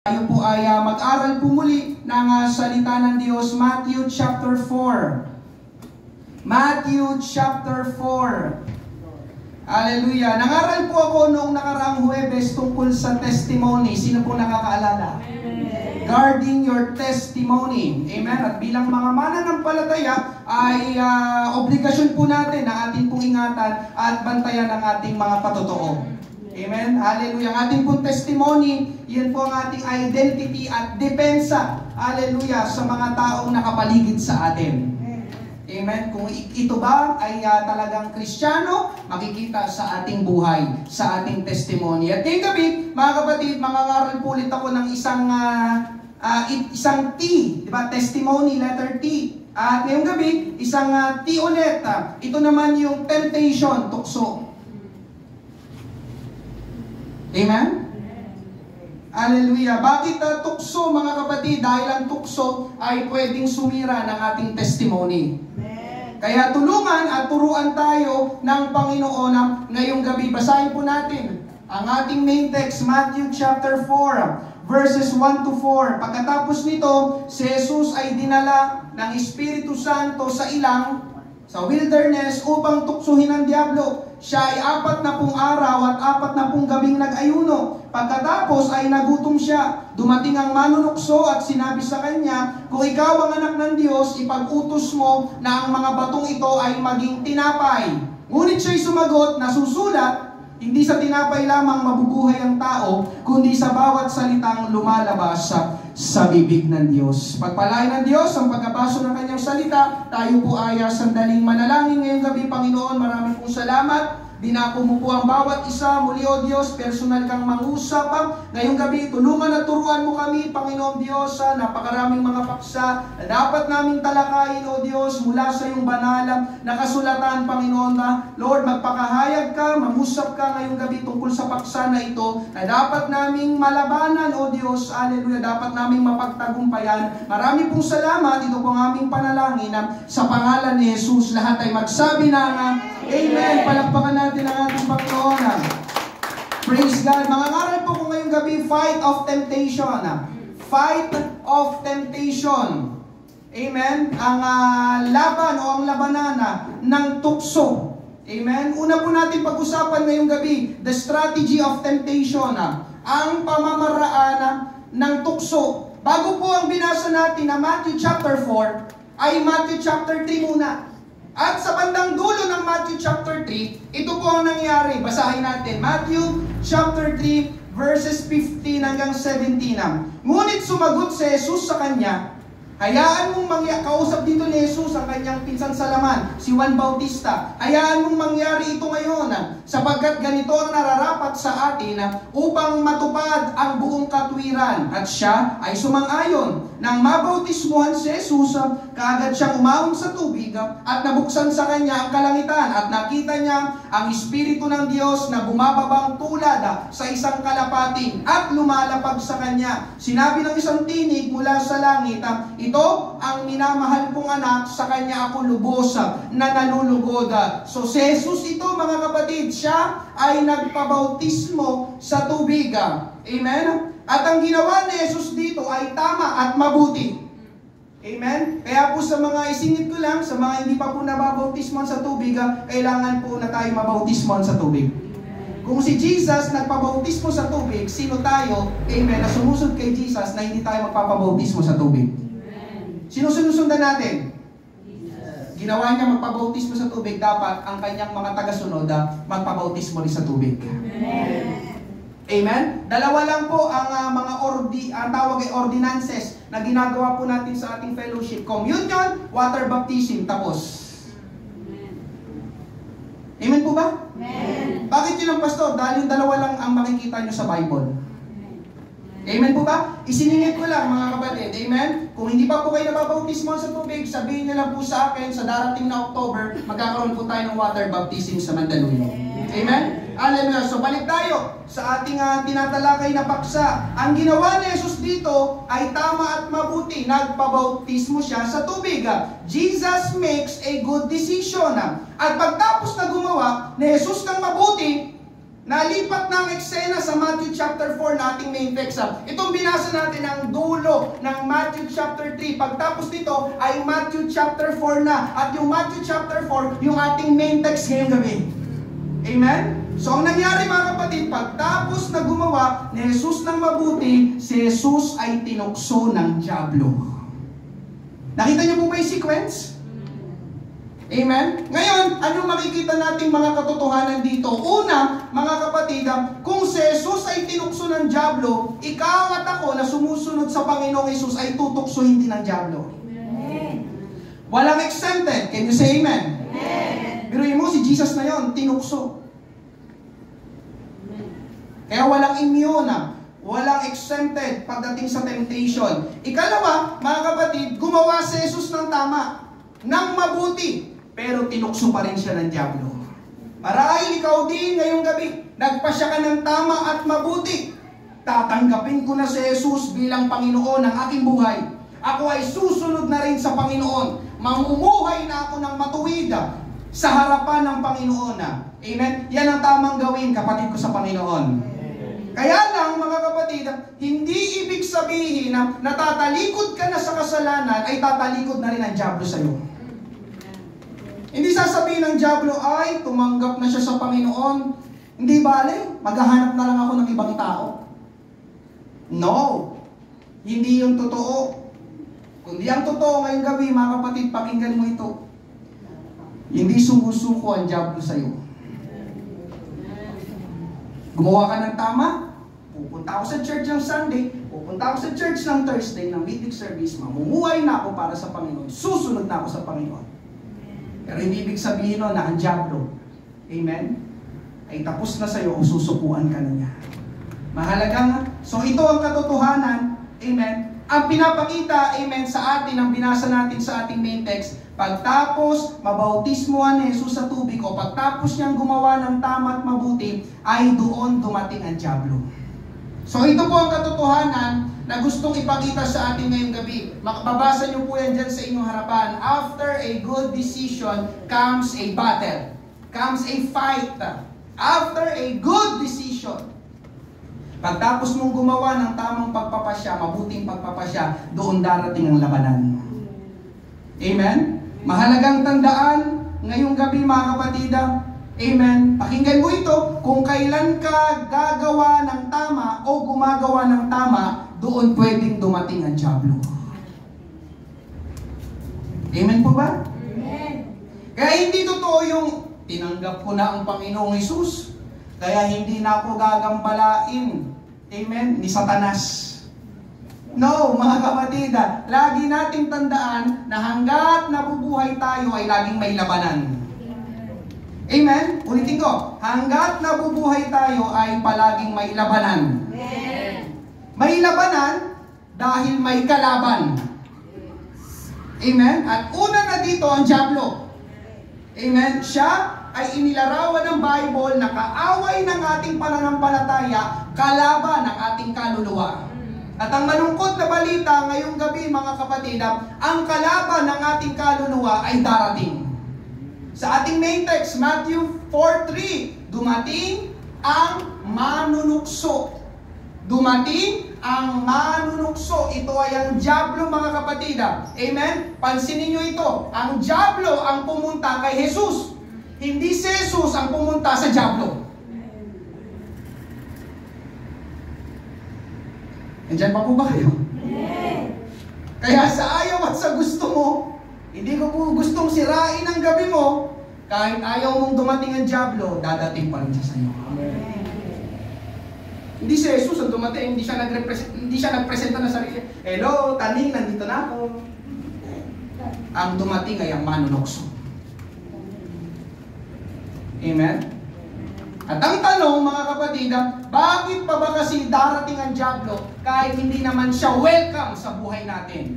Tayo po ay mag-aral po muli ng salita ng Diyos, Matthew chapter 4. Matthew chapter 4. Hallelujah. Nangaral po ako noong nakaraang Huwebes tungkol sa testimony. Sino po nakakaalala? Amen. Guarding your testimony. Amen. At bilang mga mananampalataya ay obligasyon po natin na ating pong ingatan at bantayan ang ating mga patotoo. Amen. Hallelujah. Ang ating pong testimony, yan po ang ating identity at depensa. Hallelujah. Sa mga taong nakapaligid sa atin. Amen. Kung ito ba ay talagang Kristiyano, makikita sa ating buhay, sa ating testimony. At ngayong gabi, mga kapatid, mangangaral po ulit ako ng isang T, di ba? Testimony, letter T. At ngayong gabi, isang T ulit. Ito naman yung temptation, tukso. Amen? Hallelujah. Bakit tukso, mga kapatid? Dahil ang tukso ay pwedeng sumira ng ating testimony. Amen. Kaya tulungan at turuan tayo ng Panginoon ngayong gabi. Basahin po natin ang ating main text, Matthew chapter 4, verses 1 to 4. Pagkatapos nito, si Jesus ay dinala ng Espiritu Santo sa wilderness upang tuksuhin ng diablo. Siya ay 40 araw at 40 gabing nag-ayuno. Pagkatapos ay nagutom siya. Dumating ang manunukso at sinabi sa kanya, kung ikaw ang anak ng Diyos, ipag-utos mo na ang mga batong ito ay maging tinapay. Ngunit siya'y sumagot, nasusulat, hindi sa tinapay lamang mabubuhay ang tao, kundi sa bawat salitang lumalabas sa bibig ng Diyos. Pagpalain ng Diyos ang pagkabasa ng kanyang salita. Tayo po ay sandaling manalangin ngayong gabi. Panginoon, maraming pong salamat. Dinako mo po ang bawat isa. Muli, O Diyos, personal kang mangusap. Ngayong gabi, tulungan at turuan mo kami, Panginoon Diyos, napakaraming mga paksa na dapat naming talakayin, O Diyos, mula sa iyong banal na kasulatan, Panginoon. Lord, magpakahayag ka, mangusap ka ngayong gabi tungkol sa paksa na ito na dapat naming malabanan, O Diyos. Hallelujah. Dapat naming mapagtagumpayan. Marami pong salamat. Ito pong aming panalangin sa pangalan ni Jesus. Lahat ay magsabi na Amen. Palakpakan natin ang ating Panginoon. Praise God. Mga ngaral po ko ngayong gabi, fight of temptation. Fight of temptation. Amen. Ang laban o ang labanan ng tukso. Amen. Una po natin pag-usapan ngayong gabi, the strategy of temptation. Ang pamamaraan ng tukso. Bago po ang binasa natin na Matthew chapter 4, ay Matthew chapter 3 muna. At sa bandang dulo ng Matthew chapter 3, ito po ang nangyari. Basahin natin. Matthew chapter 3, verses 15 hanggang 17. Ngunit sumagot si Jesus sa kanya, hayaan mong kausap dito ni Jesus ang kanyang pinsan sa laman, si Juan Bautista. Hayaan mong mangyari ito ngayon, sapagkat ganito ang nararapat sa atin upang matupad ang buong katwiran. At siya ay sumang-ayon. Nang mabautismuhan si Jesus, kaagad siyang umahon sa tubig at nabuksan sa kanya ang kalangitan at nakita niya ang Espiritu ng Diyos na bumababang tulad sa isang kalapating at lumalapag sa kanya. Sinabi ng isang tinig mula sa langit, ito ang minamahal kong anak, sa kanya ako lubos na nalulugod. So si Jesus ito, mga kapatid, siya ay nagpabautismo sa tubig. Amen? At ang ginawa ni Jesus dito ay tama at mabuti. Amen? Kaya po sa mga isingit ko lang, sa mga hindi pa po nababautismon sa tubig, kailangan po na tayo mabautismon sa tubig. Kung si Jesus nagpabautismo sa tubig, sino tayo, amen, na sumusod kay Jesus na hindi tayo magpapabautismo sa tubig? Sino sinusundan natin? Ginawa niya magpabautismo sa tubig, dapat ang kanyang mga tagasunod magpabautismo rin sa tubig. Amen. Amen? Dalawa lang po ang mga tawag ay ordinances na ginagawa po natin sa ating fellowship. Communion, water baptism, tapos. Amen po ba? Amen. Bakit yun ang pastor? Dahil yung dalawa lang ang makikita nyo sa Bible. Amen po ba? Isiningit ko lang, mga kapatid. Amen? Kung hindi pa po kayo nababautismo sa tubig, sabihin nyo lang po sa akin, sa darating na October, magkakaroon po tayo ng water baptism sa Mandaluyong. Amen? Hallelujah. So balik tayo sa ating tinatalakay na paksa. Ang ginawa ni Jesus dito ay tama at mabuti. Nagpabautismo siya sa tubig. Jesus makes a good decision. At pagtapos na gumawa ni Jesus ng mabuti, Nalipat na ang eksena sa Matthew chapter 4 na ating main text. Itong binasa natin ang dulo ng Matthew chapter 3. Pagtapos nito ay Matthew chapter 4 na. At yung Matthew chapter 4, yung ating main text ngayong gabi. Amen? So ang nangyari mga kapatid, pagtapos na gumawa ni Jesus ng mabuti, si Jesus ay tinukso ng dyablo. Nakita niyo po ba yung sequence? Amen? Ngayon, anong makikita nating mga katotohanan dito? Una, mga kapatid, kung si Jesus ay tinukso ng dyablo, ikaw at ako na sumusunod sa Panginoong Jesus ay tutuksohin din ng dyablo. Amen. Walang exempted. Can you say amen? Amen. Biruin mo, si Jesus na yon, tinukso. Kaya walang immune, walang exempted pagdating sa temptation. Ikalawa, mga kapatid, gumawa si Jesus ng tama, ng mabuti, pero tinukso pa rin siya ng dyablo. Marahil ikaw din ngayong gabi, nagpasya ka ng tama at mabuti. Tatanggapin ko na si Jesus bilang Panginoon ng aking buhay. Ako ay susunod na rin sa Panginoon. Mamumuhay na ako ng matuwid sa harapan ng Panginoon. Amen? Yan ang tamang gawin, kapatid ko sa Panginoon. Kaya lang, mga kapatid, hindi ibig sabihin na natatalikod ka na sa kasalanan ay tatalikod na rin ang dyablo sa iyo. Hindi sasabihin ng dyablo, ay, tumanggap na siya sa Panginoon. Hindi bale, maghahanap na lang ako ng ibang tao. No, hindi yung totoo. Kundi ang totoo ngayong gabi, mga kapatid, pakinggan mo ito. Hindi sumusuko ang dyablo sa iyo. Gumawa ka ng tama, pupunta ako sa church ng Sunday, pupunta ako sa church ng Thursday ng weekly service, mamumuhay na ako para sa Panginoon, susunod na ako sa Panginoon. Pero hindi ibig sabihin na ang dyablo, amen, ay tapos na sa iyo o susukuan ka na niya. Mahalagang, so ito ang katotohanan, amen, ang pinapakita, amen, sa atin, ang binasa natin sa ating main text, pagtapos mabautismohan ni Jesus sa tubig o pagtapos niyang gumawa ng tama at mabuti, ay doon dumating ang dyablo. So ito po ang katotohanan na gustong ipakita sa atin ngayong gabi. Makababasa niyo po yan dyan sa inyong harapan. After a good decision comes a battle. Comes a fight. After a good decision. Pagtapos mong gumawa ng tamang pagpapasya, mabuting pagpapasya, doon darating ang labanan. Amen? Mahalagang tandaan ngayong gabi mga kapatid, amen, pakinggan mo ito, kung kailan ka gagawa ng tama o gumagawa ng tama, doon pwedeng dumating ang dyablo. Amen po ba? Amen. Kaya hindi totoo yung tinanggap ko na ang Panginoong Jesus, kaya hindi na ako gagambalain, amen, ni Satanas. No, mga kapatid, lagi nating tandaan na hanggat nabubuhay tayo ay laging may labanan. Amen? Ulitin ko, hanggat nabubuhay tayo ay palaging may labanan. Amen. May labanan dahil may kalaban. Amen? At una na dito ang dyablo. Amen? Siya ay inilarawan ng Bible na kaaway ng ating pananampalataya, kalaban ng ating kaluluwa. At ang malungkot na balita ngayong gabi mga kapatid, ang kalaban ng ating kaluluwa ay darating. Sa ating main text, Matthew 4:3, dumating ang manunukso. Dumating ang manunukso. Ito ay ang dyablo mga kapatid. Amen? Pansinin niyo ito. Ang dyablo ang pumunta kay Jesus. Hindi si Jesus ang pumunta sa dyablo. Nandiyan pa po ba kayo? Kaya sa ayaw at sa gusto mo, hindi ko po gustong sirain ang gabi mo, kahit ayaw mong dumating ang dyablo, dadating pa rin siya sa iyo. Hindi si Jesus ang dumating, hindi siya nagpresenta ng sarili. Hello, taning, nandito na ako. Ang dumating ay ang manunukso. Amen? At ang tanong, mga kapatid, bakit pa ba kasi darating ang dyablo kahit hindi naman siya welcome sa buhay natin?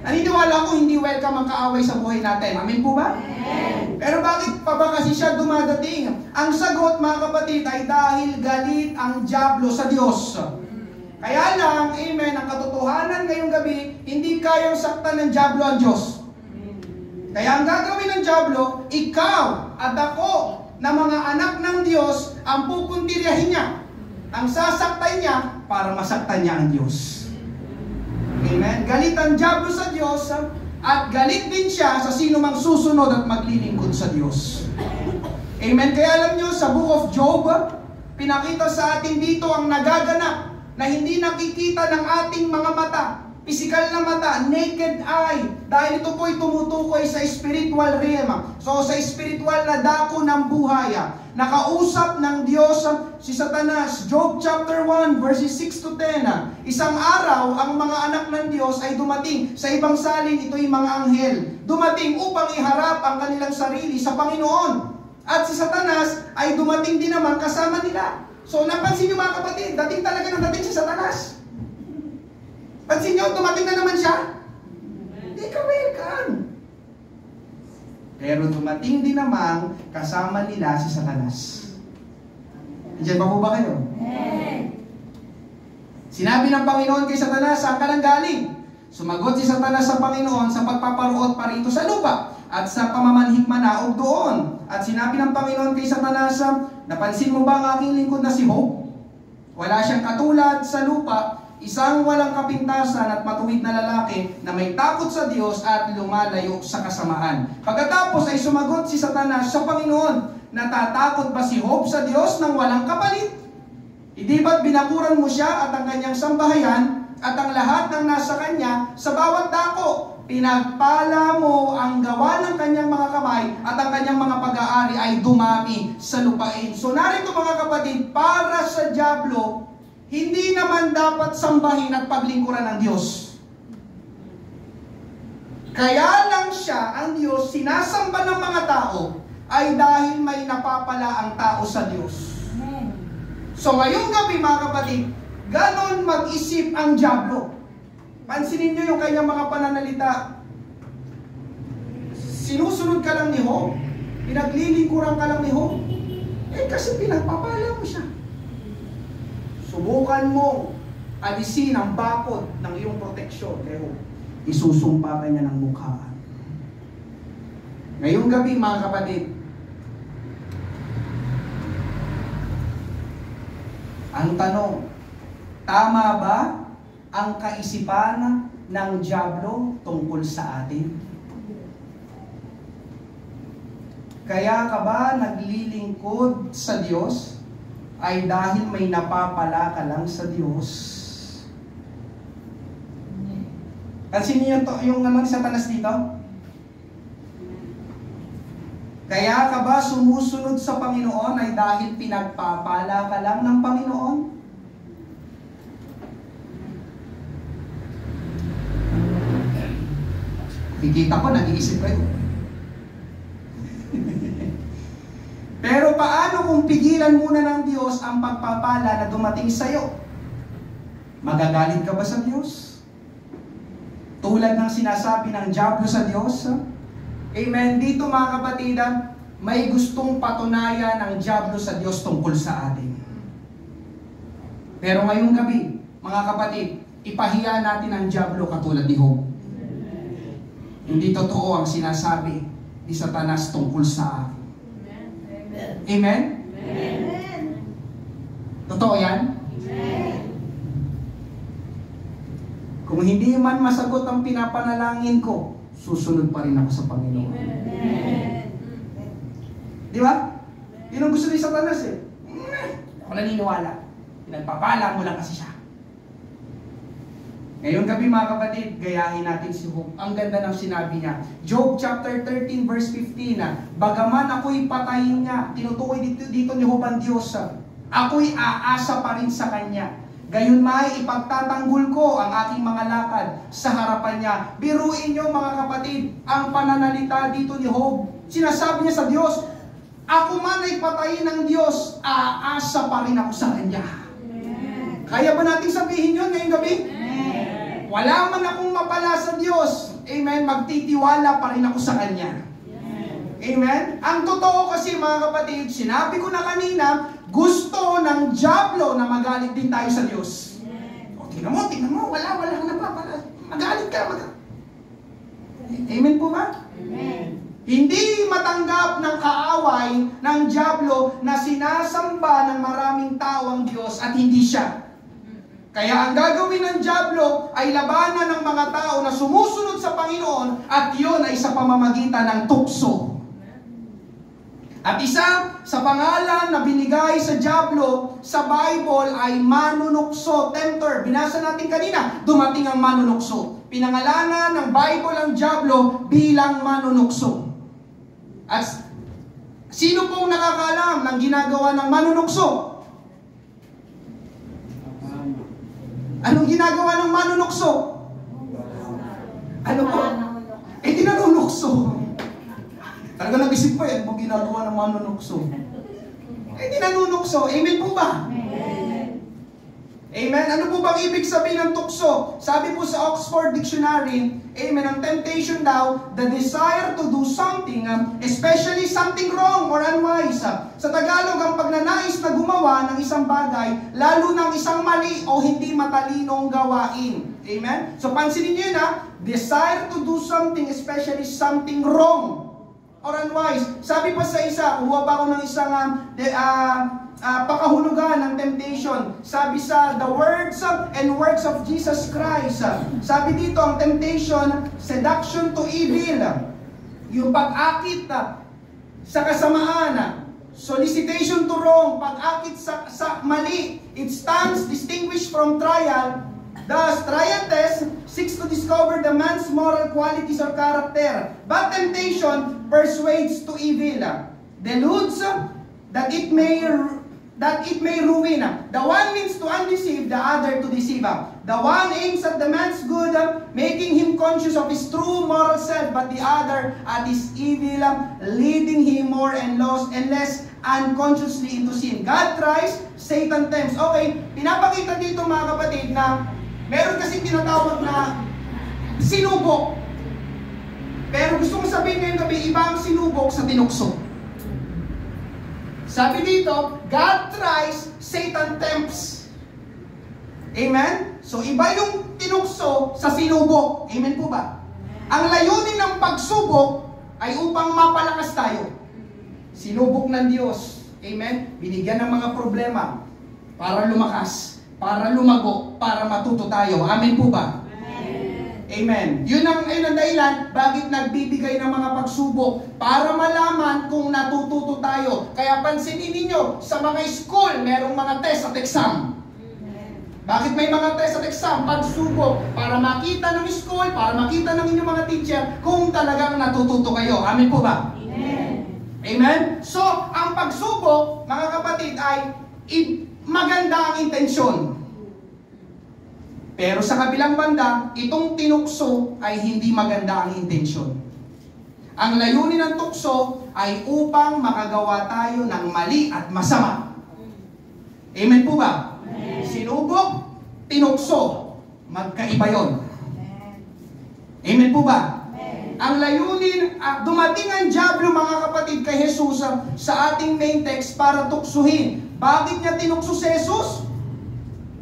Naniniwala ko hindi welcome ang kaaway sa buhay natin. Amen po ba? Amen. Pero bakit pa ba kasi siya dumadating? Ang sagot, mga kapatid, ay dahil galit ang dyablo sa Diyos. Kaya lang, amen, ang katotohanan ngayong gabi, hindi kayang saktan ng dyablo ang Diyos. Kaya ang gagawin ng dyablo, ikaw at ako, na mga anak ng Diyos ang pupuntiryahin niya, ang sasaktan niya para masaktan niya ang Diyos. Amen? Galit ang diablo sa Diyos at galit din siya sa sino mang susunod at maglilingkod sa Diyos. Amen? Kaya alam nyo, sa Book of Job, pinakita sa atin dito ang nagaganap na hindi nakikita ng ating mga mata. Physical na mata, naked eye. Dahil ito po'y tumutukoy sa spiritual realm. So sa spiritual na dako ng buhay. Nakausap ng Diyos si Satanas. Job chapter 1 verses 6 to 10. Isang araw, ang mga anak ng Diyos ay dumating. Sa ibang salin, ito'y mga anghel. Dumating upang iharap ang kanilang sarili sa Panginoon. At si Satanas ay dumating din naman kasama nila. So napansin niyo mga kapatid, dating talaga nang dating si Satanas. Pansin niyo, dumating na naman siya. Hindi ka welcome. Pero dumating din naman kasama nila si Satanas. Diyan pa po ba kayo? Sinabi ng Panginoon kay Satanas, saan ka nang galing? Sumagot si Satanas sa Panginoon sa pagpaparuot pa rito sa lupa at sa pamamanhik manaog doon. At sinabi ng Panginoon kay Satanas, napansin mo ba ang aking lingkod na si Job? Wala siyang katulad sa lupa, isang walang kapintasan at matuwid na lalaki na may takot sa Diyos at lumalayo sa kasamaan. Pagkatapos ay sumagot si Satanas sa Panginoon, natatakot ba si Job sa Diyos nang walang kapalit? Hindi ba't binakuran mo siya at ang kanyang sambahayan at ang lahat ng nasa kanya sa bawat dako? Pinagpala mo ang gawa ng kanyang mga kamay at ang kanyang mga pag-aari ay dumami sa lupain. So narito mga kapatid, para sa diablo, hindi naman dapat sambahin at paglingkuran ng Diyos. Kaya lang siya, ang Diyos, sinasamba ng mga tao ay dahil may napapala ang tao sa Diyos. So ngayong gabi mga kapatid, ganon mag-isip ang diablo. Pansinin nyo yung kanyang mga pananalita. Sinusunod ka lang ni Job, pinaglilingkuran ka lang ni Job, kasi pinagpapala mo siya. Subukan mo alisin ang bakod ng iyong proteksyon. Kaya isusumpa ka niya ng mukhaan. Ngayong gabi mga kapatid, ang tanong, tama ba ang kaisipan ng diablo tungkol sa atin? Kaya ka ba naglilingkod sa Diyos ay dahil may napapala ka lang sa Diyos? Pansin niyo yung Satanas dito? Kaya ka ba sumusunod sa Panginoon ay dahil pinagpapala ka lang ng Panginoon? Kikita ko, nag-iisip kayo. Pero paano kung pigilan muna ng Diyos ang pagpapala na dumating sa iyo? Magagalit ka ba sa Diyos? Tulad ng sinasabi ng diablo sa Diyos? Amen. Dito mga kapatid, may gustong patunayan ng diablo sa Diyos tungkol sa atin. Pero ngayong gabi, mga kapatid, ipahiya natin ang diablo katulad ni Job. Hindi totoo ang sinasabi ni Satanas tungkol sa akin. Amen? Amen? Totoo yan? Amen. Kung hindi man masagot ang pinapanalangin ko, susunod pa rin ako sa Panginoon. Amen. Di ba? Yun ang gusto ni Satanas eh. Ako naniniwala. Pinagpapala mo lang kasi siya. Ngayong gabi mga kapatid, gayahin natin si Job. Ang ganda ng sinabi niya. Job chapter 13 verse 15. Bagaman ako'y patayin niya, tinutukoy dito ni Job ang Diyos. Ako'y aasa pa rin sa Kanya. Gayon may ipagtatanggol ko ang aking mga lakad sa harapan niya. Biruin niyo mga kapatid, ang pananalita dito ni Job. Sinasabi niya sa Diyos, ako man ay patayin ng Diyos, aasa pa rin ako sa Kanya. Kaya ba natin sabihin yun ngayong gabi? Wala man akong mapala sa Diyos, amen, magtitiwala pa rin ako sa Kanya. Amen? Ang totoo kasi mga kapatid, sinabi ko na kanina, gusto ng diablo na magalit din tayo sa Diyos. O, tingnan mo, wala kang napapala. Magalit ka. Amen po ba? Amen. Hindi matanggap ng kaaway ng dyablo na sinasamba ng maraming tao ang Diyos at hindi siya. Kaya ang gagawin ng dyablo ay labanan ng mga tao na sumusunod sa Panginoon at yun ay sa pamamagitan ng tukso. At isa sa pangalan na binigay sa dyablo sa Bible ay manunukso, tempter. Binasa natin kanina, dumating ang manunukso. Pinangalanan ng Bible ang dyablo bilang manunukso. At sino pong nakakaalam ng ginagawa ng manunukso? Anong ginagawa ng manunukso? Ano po? Di nanunukso. Talaga nag-isip pa yan, kung ginagawa ng manunukso. Di nanunukso. Amen po ba? Amen? Ano po bang ibig sabihin ng tukso? Sabi po sa Oxford Dictionary, amen, ang temptation daw, the desire to do something, especially something wrong or unwise. Sa Tagalog, ang pagnanais na gumawa ng isang bagay, lalo ng isang mali o hindi matalinong gawain. Amen? So pansinin niyo yun, desire to do something, especially something wrong or unwise. Sabi pa sa isa, kuha pa ako ng isang pakahulugan ng temptation. Sabi sa the words and works of Jesus Christ. Sabi dito, ang temptation, seduction to evil. Yung pag-akit sa kasamaan. Solicitation to wrong. Pag-akit sa mali. It stands distinguished from trial. Thus, trial test seeks to discover the man's moral qualities or character. But temptation persuades to evil. Deludes that it may ruin. The one means to undeceive, the other to deceive. The one aims at the man's good, making him conscious of his true moral self, but the other at his evil, leading him more and less unconsciously into sin. God tries, Satan tempts. Okay, pinapakita dito mga kapatid na meron kasing tinatawag na sinubok. Pero gusto kong sabihin ngayong gabi, iba ang sinubok sa tinukso. Sabi dito, God tries, Satan tempts. Amen? So iba yung tinukso sa sinubok. Amen po ba? Ang layunin ng pagsubok ay upang mapalakas tayo. Sinubok ng Diyos. Amen? Binigyan ng mga problema para lumakas, para lumago, para matuto tayo. Amen po ba? Amen. Yun ang dahilan bakit nagbibigay ng mga pagsubok para malaman kung natututo tayo. Kaya pansinin ninyo, sa mga school, merong mga test at exam. Bakit may mga test at exam? Pagsubok para makita ng school, para makita ng inyong mga teacher kung talagang natututo kayo. Amen po ba? Amen. Amen? So, ang pagsubok, mga kapatid, ay maganda ang intensyon. Pero sa kabilang banda, itong tinukso ay hindi maganda ang intensyon. Ang layunin ng tukso ay upang makagawa tayo ng mali at masama. Amen po ba? Amen. Sinubok, tinukso, magkaiba yun. Amen po ba? Amen. Ang layunin, dumating ang dyablo mga kapatid kay Jesus sa ating main text para tuksuhin. Bakit niya tinukso si Jesus?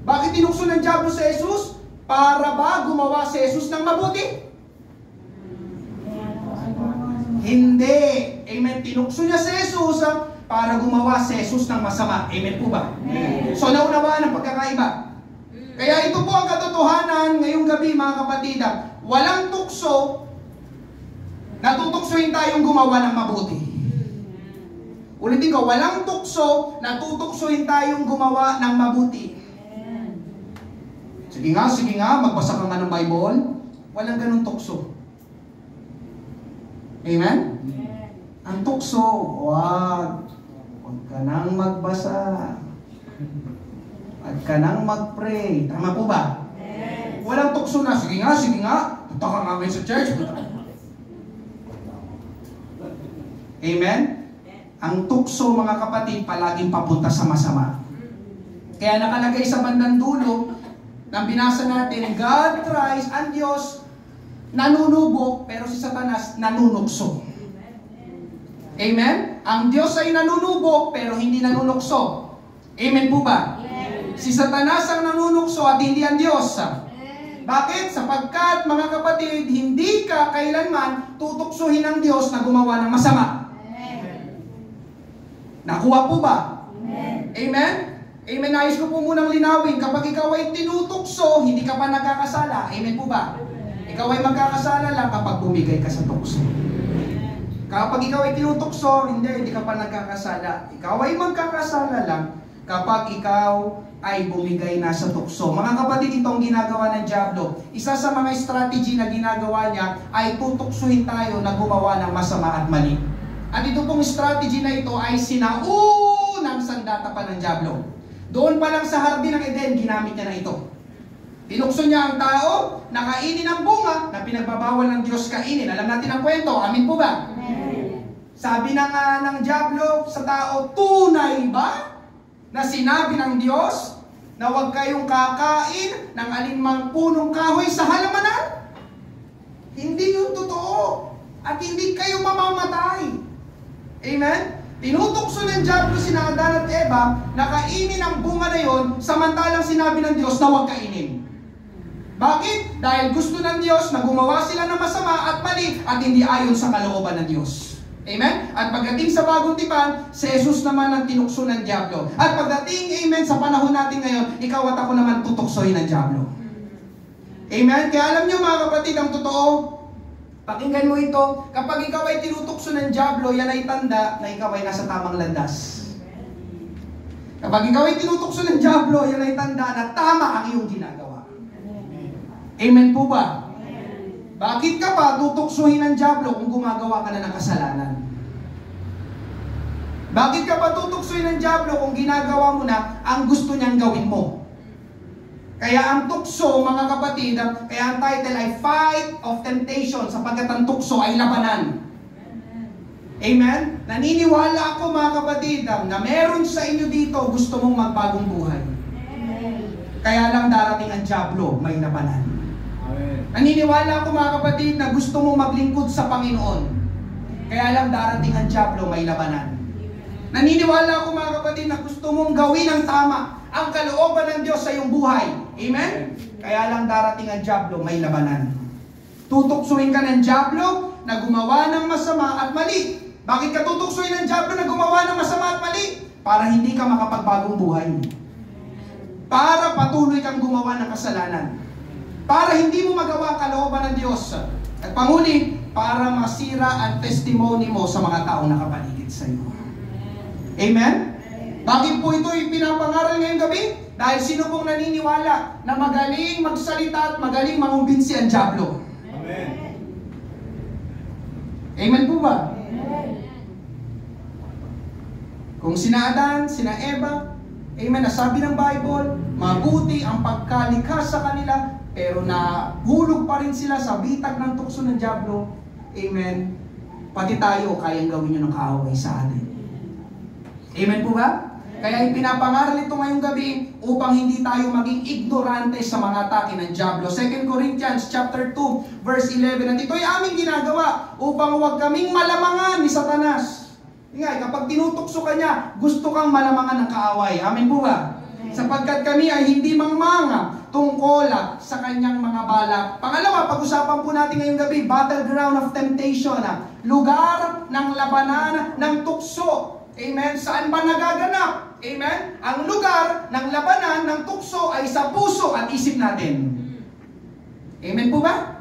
Bakit tinukso ng dyablo si Jesus? Para ba gumawa si Jesus ng mabuti? Hindi. Amen. Tinukso niya si Jesus para gumawa si Jesus ng masama. Amen po ba? Amen. So naunawaan ang pagkakaiba. Kaya ito po ang katotohanan ngayong gabi mga kapatid. Walang tukso na tutuksohin tayong gumawa ng mabuti. Ulitin ko, walang tukso na tutuksohin tayong gumawa ng mabuti. Sige nga, magbasa ka nga ng Bible. Walang ganun tukso. Amen? Amen. Ang tukso, huwag ka nang magbasa. Huwag ka nang mag-pray. Tama po ba? Amen. Walang tukso na, sige nga, punta ka nga sa church. Amen? Ang tukso, mga kapatid, palaging papunta sa masama. Kaya nakalagay sa bandang dulo, nang binasa natin, God tries, ang Diyos nanunubok, pero si Satanas nanunukso. Amen? Ang Diyos ay nanunubok, pero hindi nanunukso. Amen po ba? Amen. Si Satanas ang nanunukso at hindi ang Diyos. Bakit? Sapagkat, mga kapatid, hindi ka kailanman tutuksuhin ng Diyos na gumawa ng masama. Nakuha po ba? Amen? Amen. Nais ko po munang linawin, kapag ikaw ay tinutukso, hindi ka pa nagkakasala. Amen po ba? Ikaw ay magkakasala lang kapag bumigay ka sa tukso. Kapag ikaw ay tinutukso, hindi ka pa nagkakasala. Ikaw ay magkakasala lang kapag ikaw ay bumigay na sa tukso. Mga kapatid, itong ginagawa ng dyablo. Isa sa mga strategy na ginagawa niya ay tutuksuhin tayo na gumawa ng masama at mali. At ito pong strategy na ito ay sinaunang sandata pa ng dyablo. Doon pa lang sa hardin ng Eden, ginamit niya na ito. Tinukso niya ang tao na kainin ang bunga na pinagbabawal ng Diyos kainin. Alam natin ang kwento. Amin po ba? Amen. Sabi ng dyablo sa tao, tunay ba na sinabi ng Diyos na huwag kayong kakain ng alinmang punong kahoy sa halamanan? Hindi yun totoo. At hindi kayo mamamatay. Amen? Tinutukso ng dyablo sina Adan at Eva na kainin ang bunga na yon, samantalang sinabi ng Diyos na huwag kainin. Bakit? Dahil gusto ng Diyos na gumawa sila ng masama at mali at hindi ayon sa kalooban ng Diyos. Amen? At pagdating sa bagong tipan, si Jesus naman ang tinukso ng dyablo. At pagdating, amen, sa panahon natin ngayon, ikaw at ako naman tutuksohin ng dyablo. Amen? Kaya alam nyo mga kapatid, ang totoo, pakinggan mo ito, kapag ikaw ay tinutukso ng dyablo, yan ay tanda na ikaw ay nasa tamang landas. Kapag ikaw ay tinutukso ng dyablo, yan ay tanda na tama ang iyong ginagawa. Amen po ba? Bakit ka pa tutuksuhin ng dyablo kung gumagawa ka na ng kasalanan? Bakit ka pa tutuksuhin ng dyablo kung ginagawa mo na ang gusto niyang gawin mo? Kaya ang tukso, mga kapatid, kaya ang title ay Fight of Temptation, sapagkat ang tukso ay labanan. Amen? Naniniwala ako mga kapatid na meron sa inyo dito gusto mong magbagong buhay. Kaya lang darating ang dyablo, may labanan. Naniniwala ako mga kapatid na gusto mong maglingkod sa Panginoon. Kaya lang darating ang dyablo, may labanan. Naniniwala ako mga kapatid na gusto mong gawin ang tama, ang kalooban ng Diyos sa iyong buhay. Amen? Kaya lang darating ang dyablo, may labanan. Tutuksuhin ka ng dyablo na gumawa ng masama at mali. Bakit ka tutuksuhin ng dyablo na gumawa ng masama at mali? Para hindi ka makapagbagong buhay. Para patuloy kang gumawa ng kasalanan. Para hindi mo magawa ang kalooban ng Diyos. At panghuli, para masira ang testimony mo sa mga taong nakapaligid sa iyo. Amen? Bakit po ito ipinapangaral ngayong gabi? Dahil sino pong naniniwala na magaling magsalita at magaling mangumbinsi ang dyablo? Amen. Amen po ba? Amen. Kung sina Adan, sina Eva, amen, nasabi ng Bible, mabuti ang pagkalikha sa kanila, pero nahulog pa rin sila sa bitag ng tukso ng dyablo. Amen. Pati tayo, kayang gawin nyo ng kaaway sa atin. Amen po ba? Kaya ipinapangaral ito ngayong gabi upang hindi tayo maging ignorante sa mga atake ng dyablo. 2 Corinthians chapter 2 verse 11. At ito'y aming ginagawa upang huwag kaming malamangan ni Satanas. Ingay, kapag tinutukso ka niya, gusto kang malamangan ng kaaway. Amen po ba? Sapagkat kami ay hindi mangmanga tungkol sa kanyang mga balak. Pangalawa, pag-usapan po natin ngayong gabi, battleground of temptation. Lugar ng labanan ng tukso. Amen? Saan ba nagaganap? Amen? Ang lugar ng labanan ng tukso ay sa puso at isip natin. Amen po ba?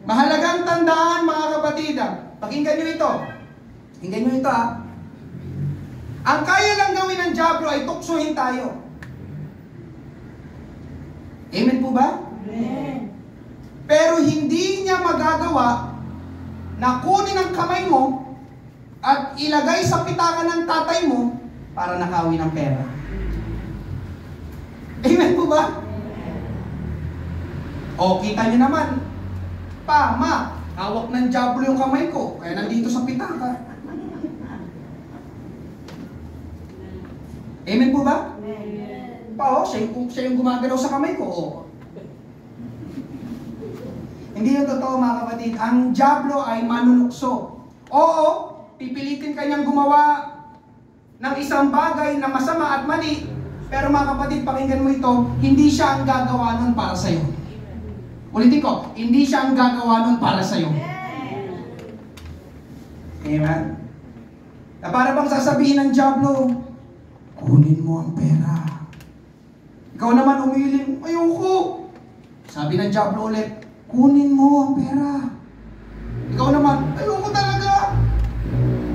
Mahalagang tandaan mga kapatid. Pakinggan nyo ito. Pakinggan nyo ito Ang kaya lang gawin ng dyablo ay tuksohin tayo. Amen po ba? Amen. Pero hindi niya magagawa na kunin ang kamay mo at ilagay sa pitakan ng tatay mo para nakawin ng pera. Amen po ba? O, kita niyo naman. Pa, ma, hawak ng dyablo yung kamay ko, kaya nandito sa pitaka. Amen po ba? Amen. Pa, siya yung gumagalaw sa kamay ko. Hindi yung totoo mga kapatid. Ang dyablo ay manunukso. Oo, pipilitin kanyang gumawa ng isang bagay na masama at mali. Pero mga kapatid, pakinggan mo ito, hindi siya ang gagawa nun para sa'yo. Ulitin ko, hindi siya ang gagawa nun para sa'yo. Amen? Na para bang sasabihin ng diablo, kunin mo ang pera. Ikaw naman umiling, ayoko. Sabi ng diablo ulit, kunin mo ang pera. Ikaw naman, ayoko talaga.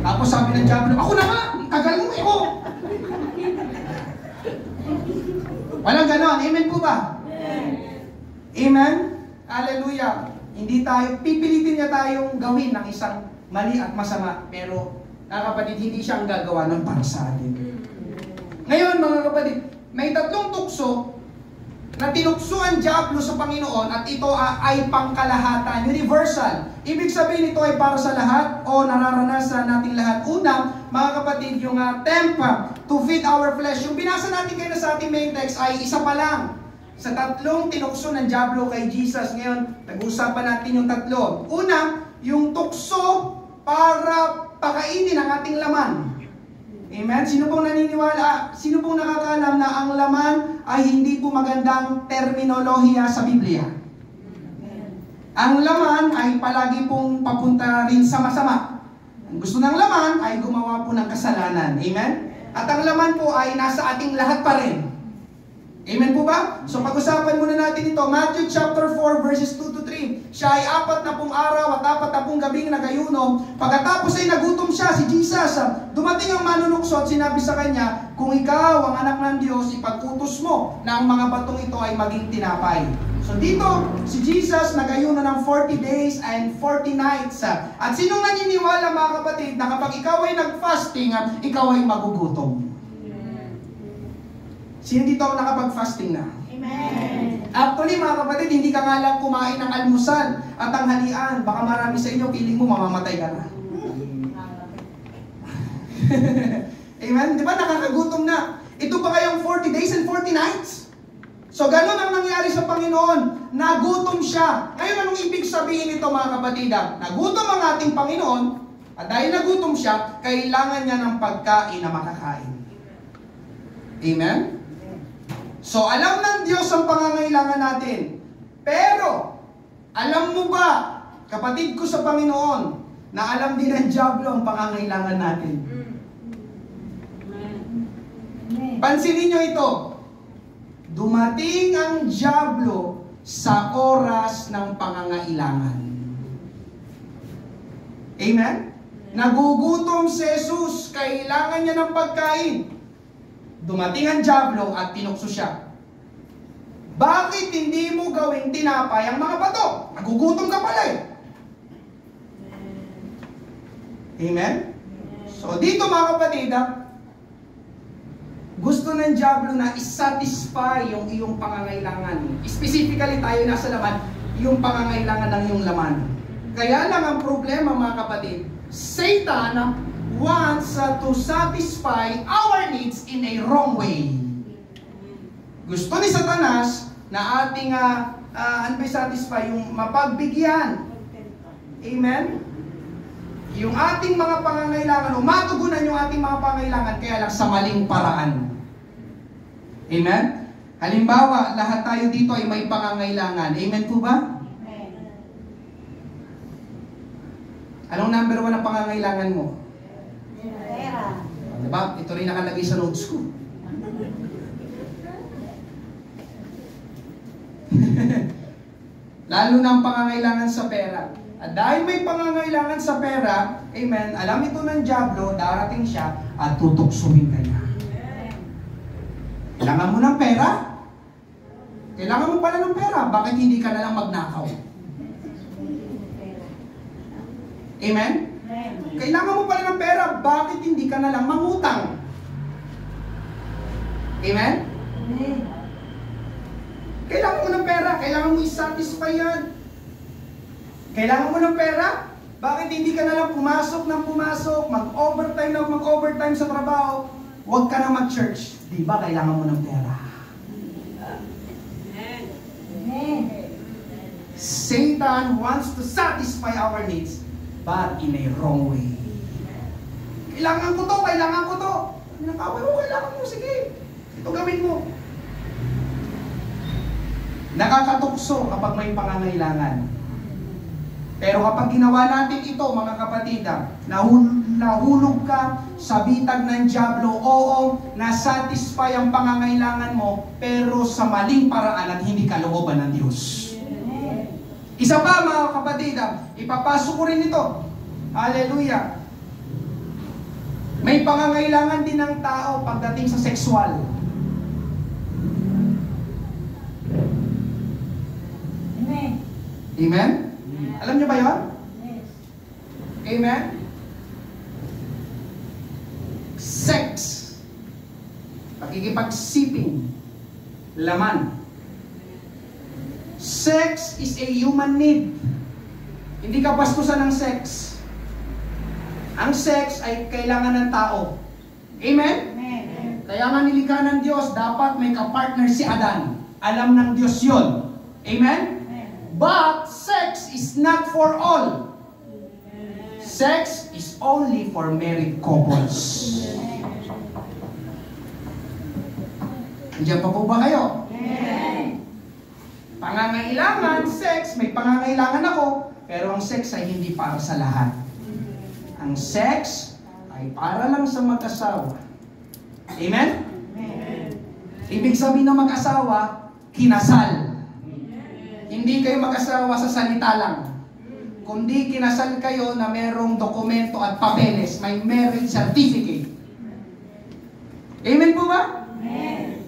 Tapos sabi ng diablo, ako na nga, tagal mo, ako. Walang ganon, amen po ba? Amen? Hallelujah. Hindi tayo, pipilitin niya tayong gawin ng isang mali at masama, pero kapatid, hindi siya ang gagawa nun para sa atin. Ngayon mga kapatid, may tatlong tukso na tinukso ang diablo sa Panginoon at ito ay pangkalahatan, universal. Ibig sabihin ito ay para sa lahat o nararanasan nating lahat. Una, mga kapatid, yung attempt to feed our flesh. Yung binasa natin kayo sa ating main text ay isa pa lang sa tatlong tinukso ng diablo kay Jesus. Ngayon, nag-uusapan natin yung tatlo. Una, yung tukso para pakainin ang ating laman. Amen? Sino pong naniniwala, sino pong nakakaalam na ang laman ay hindi po magandang terminolohiya sa Biblia? Ang laman ay palagi pong papunta rin sa masama. Ang gusto ng laman ay gumawa po ng kasalanan. Amen? At ang laman po ay nasa ating lahat pa rin. Amen po ba? So pag-usapan muna natin ito. Matthew chapter 4 verses 2 to 3. Siya ay 40 araw at 40 gabing nagayuno. Pagkatapos ay nagutom siya, si Jesus. Dumating ang manunukso at sinabi sa kanya, kung ikaw ang anak ng Diyos, ipag-utos mo na ang mga batong ito ay maging tinapay. So dito, si Jesus nagayuno ng 40 days and 40 nights. At sinong naniniwala mga kapatid na kapag ikaw ay nag-fasting, ikaw ay magugutom? Sino dito ako nakapag-fasting na? Amen. Actually, mga kapatid, hindi ka nga lang kumain ng almusal at tanghalian. Baka marami sa inyo, feeling mo mamamatay ka na. Amen? Di ba nakakagutom na? Ito ba kayong 40 days and 40 nights? So, ganun ang nangyari sa Panginoon. Nagutom siya. Ngayon, anong ibig sabihin nito, mga kapatid? Nagutom ang ating Panginoon, at dahil nagutom siya, kailangan niya ng pagkain na makakain. Amen? So, alam ng Diyos ang pangangailangan natin. Pero, alam mo ba, kapatid ko sa Panginoon, na alam din ng diablo ang pangangailangan natin? Pansinin nyo ito. Dumating ang diablo sa oras ng pangangailangan. Amen? Nagugutom si Jesus, kailangan niya ng pagkain. Dumating ang diablo at tinukso siya. Bakit hindi mo gawing tinapay ang mga bato? Nagugutom ka pala eh. Amen? So dito mga kapatid, gusto ng diablo na isatisfy yung iyong pangangailangan. Specifically tayo nasa laman, yung pangangailangan ng iyong laman. Kaya lang ang problema mga kapatid, Satan wants to satisfy our needs in a wrong way. Gusto ni Satanas na ating satisfy, yung mapagbigyan. Amen? Yung ating mga pangangailangan, matugunan yung ating mga pangangailangan, kaya lang sa maling paraan. Amen? Halimbawa, lahat tayo dito ay may pangangailangan. Amen po ba? Amen. Anong number 1 ang pangangailangan mo? Pera. Diba? Ito rin nakalagay sa notes ko. Lalo na ang pangangailangan sa pera. At dahil may pangangailangan sa pera, amen, alam ito ng diablo, darating siya at tutuksuhin ka niya. Kailangan mo ng pera? Kailangan mo pala ng pera. Bakit hindi ka na lang magnakaw? Amen? Kailangan mo pala ng pera. Bakit hindi ka na lang mangutang? Amen? Kailangan mo ng pera. Kailangan mo i-satisfy yan. Kailangan mo ng pera? Bakit hindi ka na lang pumasok ng pumasok, mag-overtime na mag-overtime sa trabaho? Huwag ka na mag-church. Di ba kailangan mo ng pera? Amen. Satan wants to satisfy our needs, but in a wrong way. Kailangan ko to, kailangan ko to. Kailangan mo, sige. Ito gawin mo. Nakakatukso kapag may pangangailangan. Pero kapag ginawa natin ito, mga kapatid, nahulog ka sa bitag ng dyablo, oo, nasatisfy ang pangangailangan mo, pero sa maling paraan at hindi kalooban ng Diyos. Isa pa, mga kapatid, ipapasok ko rin ito. Hallelujah. May pangangailangan din ng tao pagdating sa sexual. Amen. Amen? Alam niyo ba yun? Yes. Amen? Sex. Pakikipagsiping. Laman. Sex is a human need. Hindi ka bastusan ng sex. Ang sex ay kailangan ng tao. Amen? Amen. Kaya nga nilikha ng Diyos, dapat may kapartner si Adan. Alam ng Diyos yun. Amen? But sex is not for all. Sex is only for married couples. Nandiyan pa po ba kayo? Pangangailangan, sex, may pangangailangan ako, pero ang sex ay hindi para sa lahat. Ang sex ay para lang sa mag-asawa. Amen? Ibig sabihin ng mag-asawa, kinasal. Hindi kayo mag-asawa sa salita lang. Kundi kinasal kayo na merong dokumento at papeles, may marriage certificate. Amen po ba? Amen.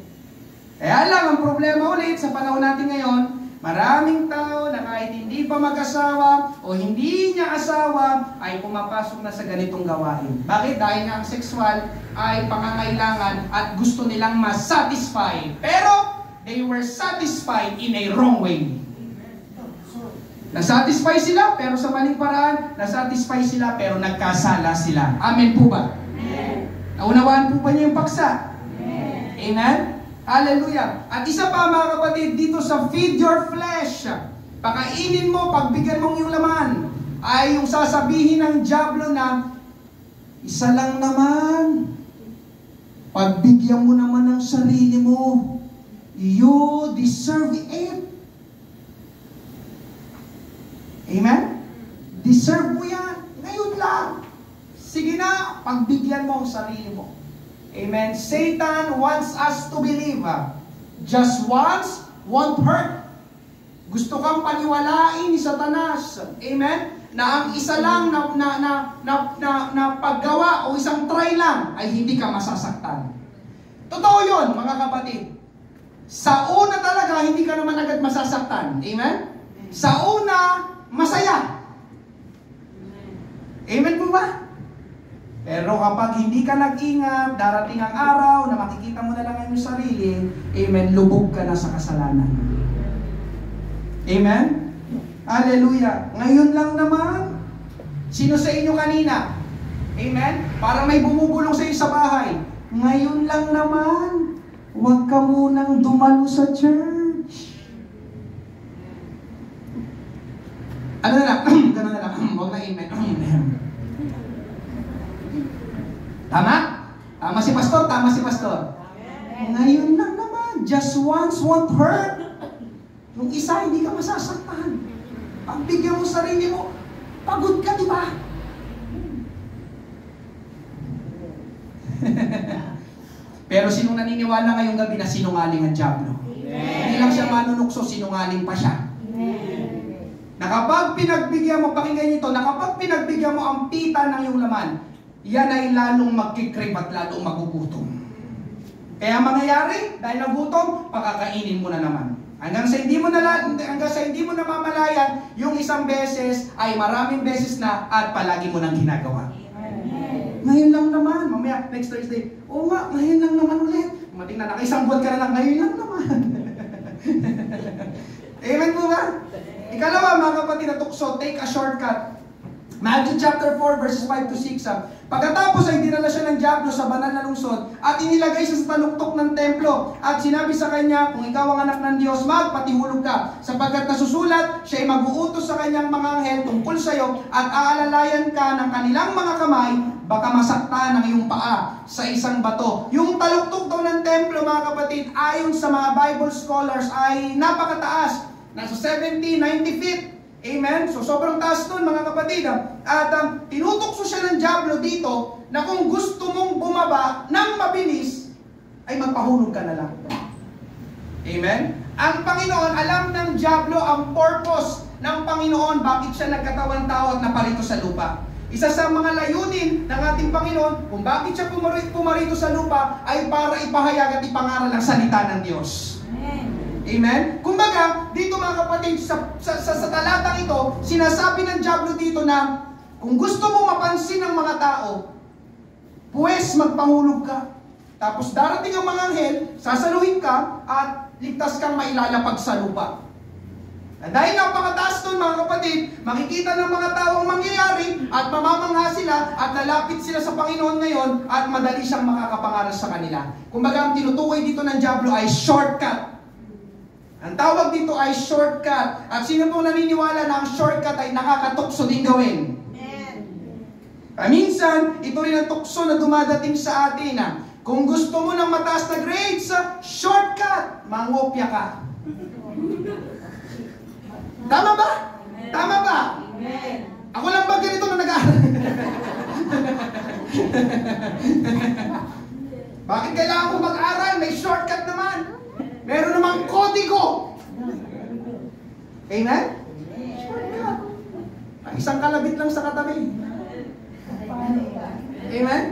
Kaya lang, ang problema ulit sa panahon natin ngayon, maraming tao na kahit hindi pa mag-asawa o hindi niya asawa ay pumapasok na sa ganitong gawain. Bakit? Dahil nga ang sexual ay pangangailangan at gusto nilang masatisfy. Pero they were satisfied in a wrong way. Nasatisfy sila pero sa maling paraan, nasatisfy sila pero nagkasala sila. Amen po ba? Amen. Naunawaan po ba niyo yung paksa? Amen. Amen? Hallelujah. At isa pa, mga kapatid, dito sa feed your flesh, pakainin mo, pagbigyan mong yung laman, ay yung sasabihin ng dyablo na, isa lang naman, pagbigyan mo naman ng sarili mo, you deserve it. Amen? Deserve mo yan. Ngayon lang. Sige na, pagbigyan mo ang sarili mo. Amen? Satan wants us to believe. Just once won't hurt. Gusto kang paniwalain ni Satanas. Amen? Na ang isa lang na paggawa o isang try lang ay hindi ka masasaktan. Totoo yun, mga kapatid. Sa una talaga, hindi ka naman agad masasaktan. Amen? Sa una, masaya. Amen po ba? Pero kapag hindi ka nag-ingat, darating ang araw na makikita mo na lang ang iyong sarili, amen, lubog ka na sa kasalanan. Amen? Hallelujah. Ngayon lang naman, sino sa inyo kanina? Amen? Para may bumubulong sa iyo sa bahay. Ngayon lang naman, huwag ka munang dumalo sa church. Ano na lang? Gano'n na lang. Huwag na amen. Tama? Tama si pastor? Tama si pastor. Ngayon lang naman. Just once won't hurt. Yung isa, hindi ka masasaktan. Pagbigyan mo sarili mo, pagod ka, di ba? Pero sinong naniniwala ngayong gabi na sinungaling ang dyablo? Hindi lang siya manunukso, sinungaling pa siya. Na kapag pinagbigyan mo, pakinggan nito, na kapag pinagbigyan mo ang pita ng iyong laman, yan ay lalong magkikrib at lalong magugutom. Kaya mangyayari, dahil nagutom, pakakainin mo na naman. Hanggang sa hindi mo namamalayan, yung isang beses ay maraming beses na at palagi mo nang ginagawa. Ngayon lang naman, mamaya, next Thursday, oo nga, ngayon lang naman ulit. Mating na, nakaisang buwan ka na lang, ngayon lang naman. Amen po ba? Ikalawa, mga kapatid na tukso, take a shortcut. Matthew chapter 4, verses 5 to 6. Pagkatapos ay dinala siya ng dyablo sa banal na lungsod at inilagay siya sa taluktok ng templo at sinabi sa kanya, kung ikaw ang anak ng Diyos, magpatihulog ka. Sapagkat nasusulat, siya ay mag-uutos sa kanyang mga anghel tungkol sa iyo at aalalayan ka ng kanilang mga kamay baka masaktan ang iyong paa sa isang bato. Yung taluktok daw ng templo, mga kapatid, ayon sa mga Bible scholars ay napakataas. Nasa 70, 90 feet. Amen? So sobrang taas nun, mga kapatid. At tinutokso siya ng dyablo dito na kung gusto mong bumaba ng mabilis, ay magpahulog ka na lang. Amen? Ang Panginoon, alam ng dyablo ang purpose ng Panginoon, bakit siya nagkatawang tao at naparito sa lupa. Isa sa mga layunin ng ating Panginoon, kung bakit siya pumarito sa lupa, ay para ipahayag at ipangaral ang salita ng Diyos. Amen? Kumbaga, dito mga kapatid, sa talatang ito, sinasabi ng dyablo dito na, kung gusto mo mapansin ng mga tao, pues magpahulog ka. Tapos darating ang mga anghel, sasaluhin ka, at ligtas kang mailalapag sa lupa. At dahil napakataas doon, mga kapatid, makikita ng mga tao ang mangyayari at mamamangha sila at lalapit sila sa Panginoon ngayon at madali siyang makakapangaral sa kanila. Kumbaga, ang tinutukoy dito ng dyablo ay shortcut. Ang tawag dito ay shortcut. At sino pong naniniwala na ang shortcut ay nakakatukso din gawin? Minsan, ito rin ang tukso na dumadating sa atin. Kung gusto mo ng mataas na grades, shortcut, mangopya ka. Tama ba? Tama ba? Ako lang ba ganito na nag-aaral? Bakit kailangan ko mag-aral? May shortcut naman. Meron namang kodigo. Amen? Shortcut. Isang kalabit lang sa katabi. Amen?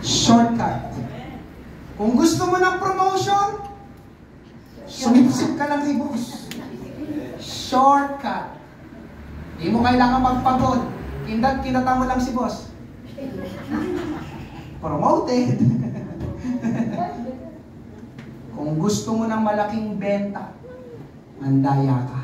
Shortcut. Kung gusto mo ng promotion, sumipsip ka lang kay boss. Shortcut. Hindi mo kailangan magpagod. Kinata mo lang si boss. Promoted. Kung gusto mo ng malaking benta, mandaya ka.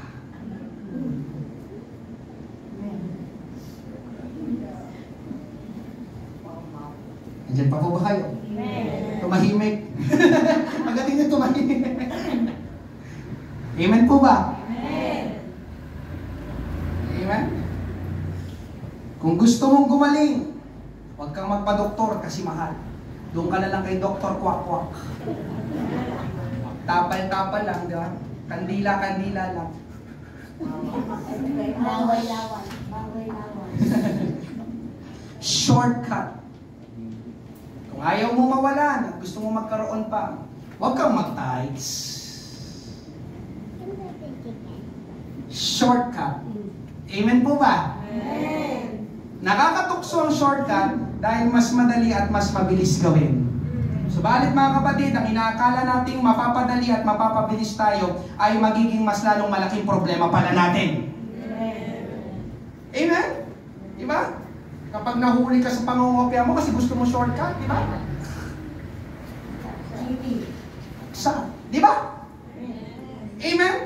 Andiyan pa po ba kayo? Tumahimik. Magaling na tumahimik. Amen po ba? Amen? Kung gusto mong gumaling, huwag kang magpa-doktor kasi mahal. Doon ka na lang kay Dr. Kwak-Kwak. Tapal-tapal lang, di ba? Kandila-kandila lang. Laway-lawan. Shortcut. Kung ayaw mo mawalan at gusto mo magkaroon pa, huwag kang mag-tithes. Shortcut. Amen po ba? Amen. Nakakatukso ang shortcut dahil mas madali at mas mabilis gawin. Subalit mga kapatid, ang inaakala nating mapapadali at mapapabilis tayo ay magiging mas lalong malaking problema pala natin. Amen? Diba? Kapag nahuli ka sa pangungopya mo kasi gusto mo shortcut, diba? Sa, diba? Amen?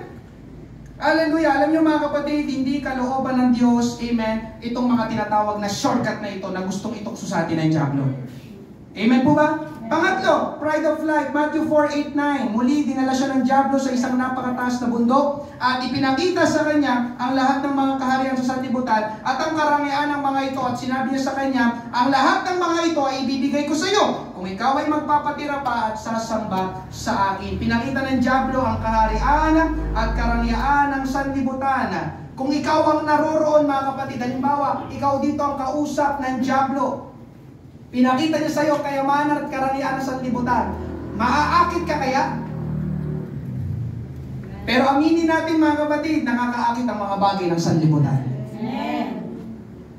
Hallelujah! Alam niyo mga kapatid, hindi kalooban ng Diyos, amen, itong mga tinatawag na shortcut na ito na gustong itukso sa atin ng dyablo. Amen po ba? Pangatlo, pride of life, Matthew 4:8-9. Muli, dinala siya ng dyablo sa isang napakataas na bundok at ipinakita sa kanya ang lahat ng mga kaharian sa sanlibutan at ang karangyaan ng mga ito at sinabi niya sa kanya, ang lahat ng mga ito ay ibibigay ko sa iyo kung ikaw ay magpapatira pa at sasamba sa akin. Pinakita ng dyablo ang kaharian at karangyaan ng sanlibutan. Kung ikaw ang naroroon mga kapatid, halimbawa, ikaw dito ang kausap ng dyablo. Pinakita niya sa iyo kayamanan at karangyaan ng sanlibutan. Maaakit ka kaya? Pero aminin natin mga kapatid, nakakaakit ang mga bagay ng sanlibutan.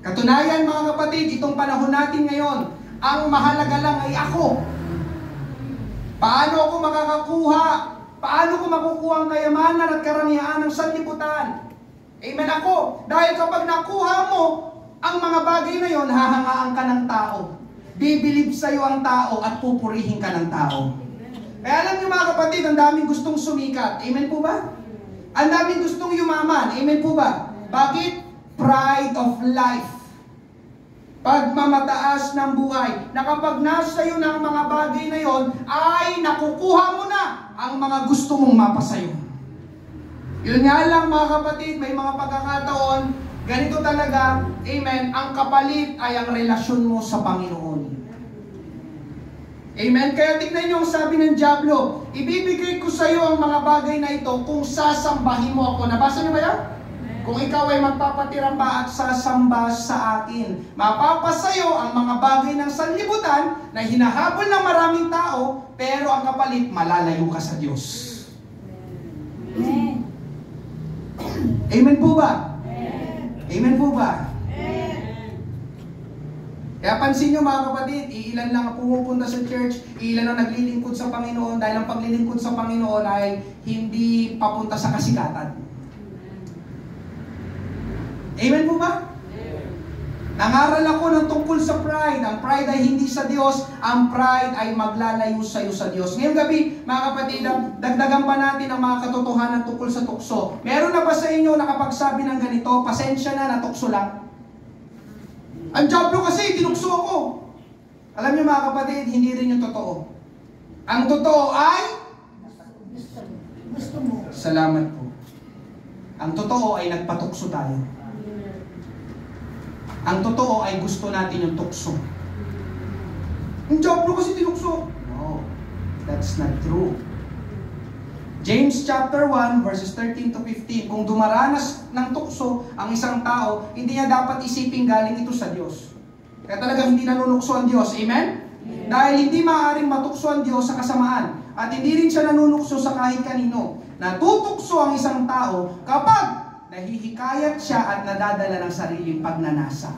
Katunayan mga kapatid, itong panahon natin ngayon, ang mahalaga lang ay ako. Paano ako makakakuha? Paano ko makukuha ang kayamanan at karangyaan ng sanlibutan? Amen ako. Dahil kapag nakuha mo ang mga bagay na yon, hahangaan ka ng tao. Bibilib sa'yo ang tao at pupurihin ka ng tao. Kaya alam niyo mga kapatid, ang daming gustong sumikat. Amen po ba? Ang daming gustong yumaman. Amen po ba? Bakit? Pride of life. Pagmamataas ng buhay. Na kapag nasa iyo na ang mga bagay na yon, ay nakukuha mo na ang mga gusto mong mapasayo. Yun nga lang mga kapatid, may mga pagkakataon, Ganito talaga, amen, ang kapalit ay ang relasyon mo sa Panginoon. Amen? Kaya tignan niyo ang sabi ng Diablo, ibibigay ko sa iyo ang mga bagay na ito kung sasambahin mo ako. Nabasa niyo ba yan? Kung ikaw ay magpapatiramba at sasamba sa akin, mapapasayo ang mga bagay ng sanlibutan na hinahabol ng maraming tao, pero ang kapalit, malalayo ka sa Diyos. Amen. Amen po ba? Amen po ba? Kaya pansin nyo mga kapatid, ilan lang ang pumupunta sa church, ilan ang naglilingkod sa Panginoon dahil ang paglilingkod sa Panginoon ay hindi papunta sa kasikatan. Amen po ba? Nangaral ako ng tungkol sa pride. Ang pride ay hindi sa Diyos, ang pride ay maglalayo sa iyo sa Diyos. Ngayong gabi, mga kapatid, dagdagan pa natin ang mga katotohanan tungkol sa tukso. Meron na ba sa inyo nakapagsabi ng ganito, pasensya na, natukso lang? Ang Diablo kasi, tinukso ako. Alam niyo mga kapatid, hindi rin yung totoo. Ang totoo ay? Gusto mo. Salamat po. Ang totoo ay nagpatukso tayo. Ang totoo ay gusto natin yung tukso. Ang Diablo kasi tinukso. No, that's not true. James chapter 1 verses 13 to 15, kung dumaranas ng tukso ang isang tao, hindi niya dapat isipin galing ito sa Diyos. Kaya talaga hindi nanunukso ang Diyos. Amen? Yeah. Dahil hindi maaaring matukso ang Diyos sa kasamaan. At hindi rin siya nanunukso sa kahit kanino. Natutukso ang isang tao kapag nahihikayat siya at nadadala ng sariling pagnanasa.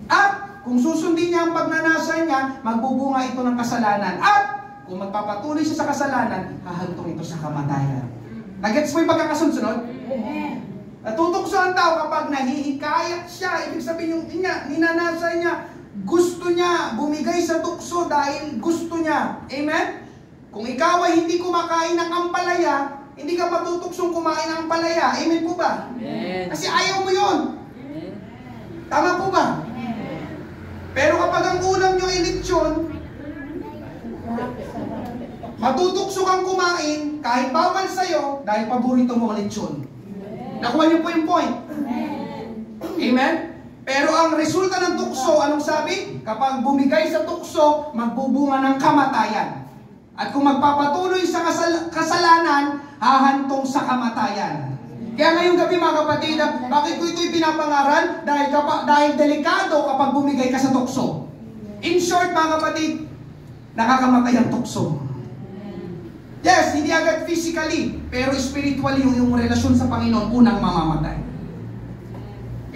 At kung susundin niya ang pagnanasa niya, magbubunga ito ng kasalanan. At kung magpapatuloy siya sa kasalanan, hahantong ito sa kamatayan. Nagets mo yung pagkakasunod? Natutukso ang tao kapag nahihikayat siya. Ibig sabihin yung ninanasa niya, gusto niya bumigay sa tukso dahil gusto niya. Amen? Kung ikaw ay hindi kumakain ng ampalaya, hindi ka matutuksong kumain ng ampalaya. Amen po ba? Amen. Kasi ayaw mo yun. Amen. Tama po ba? Amen. Pero kapag ang ulam nyo ay lechon, matutukso kang kumain kahit bawal sa'yo dahil paborito mo ang lechon. Nakuha niyo po yung point. Amen? Pero ang resulta ng tukso, anong sabi? Kapag bumigay sa tukso, magbubunga ng kamatayan. At kung magpapatuloy sa kasalanan, hahantong sa kamatayan. Kaya ngayong gabi mga kapatid, bakit ko ito'y pinapangaral? Dahil delikado kapag bumigay ka sa tukso. In short mga kapatid, nakakamatay ang tukso. Yes, hindi agad physically, pero spiritually yung relasyon sa Panginoon unang mamamatay.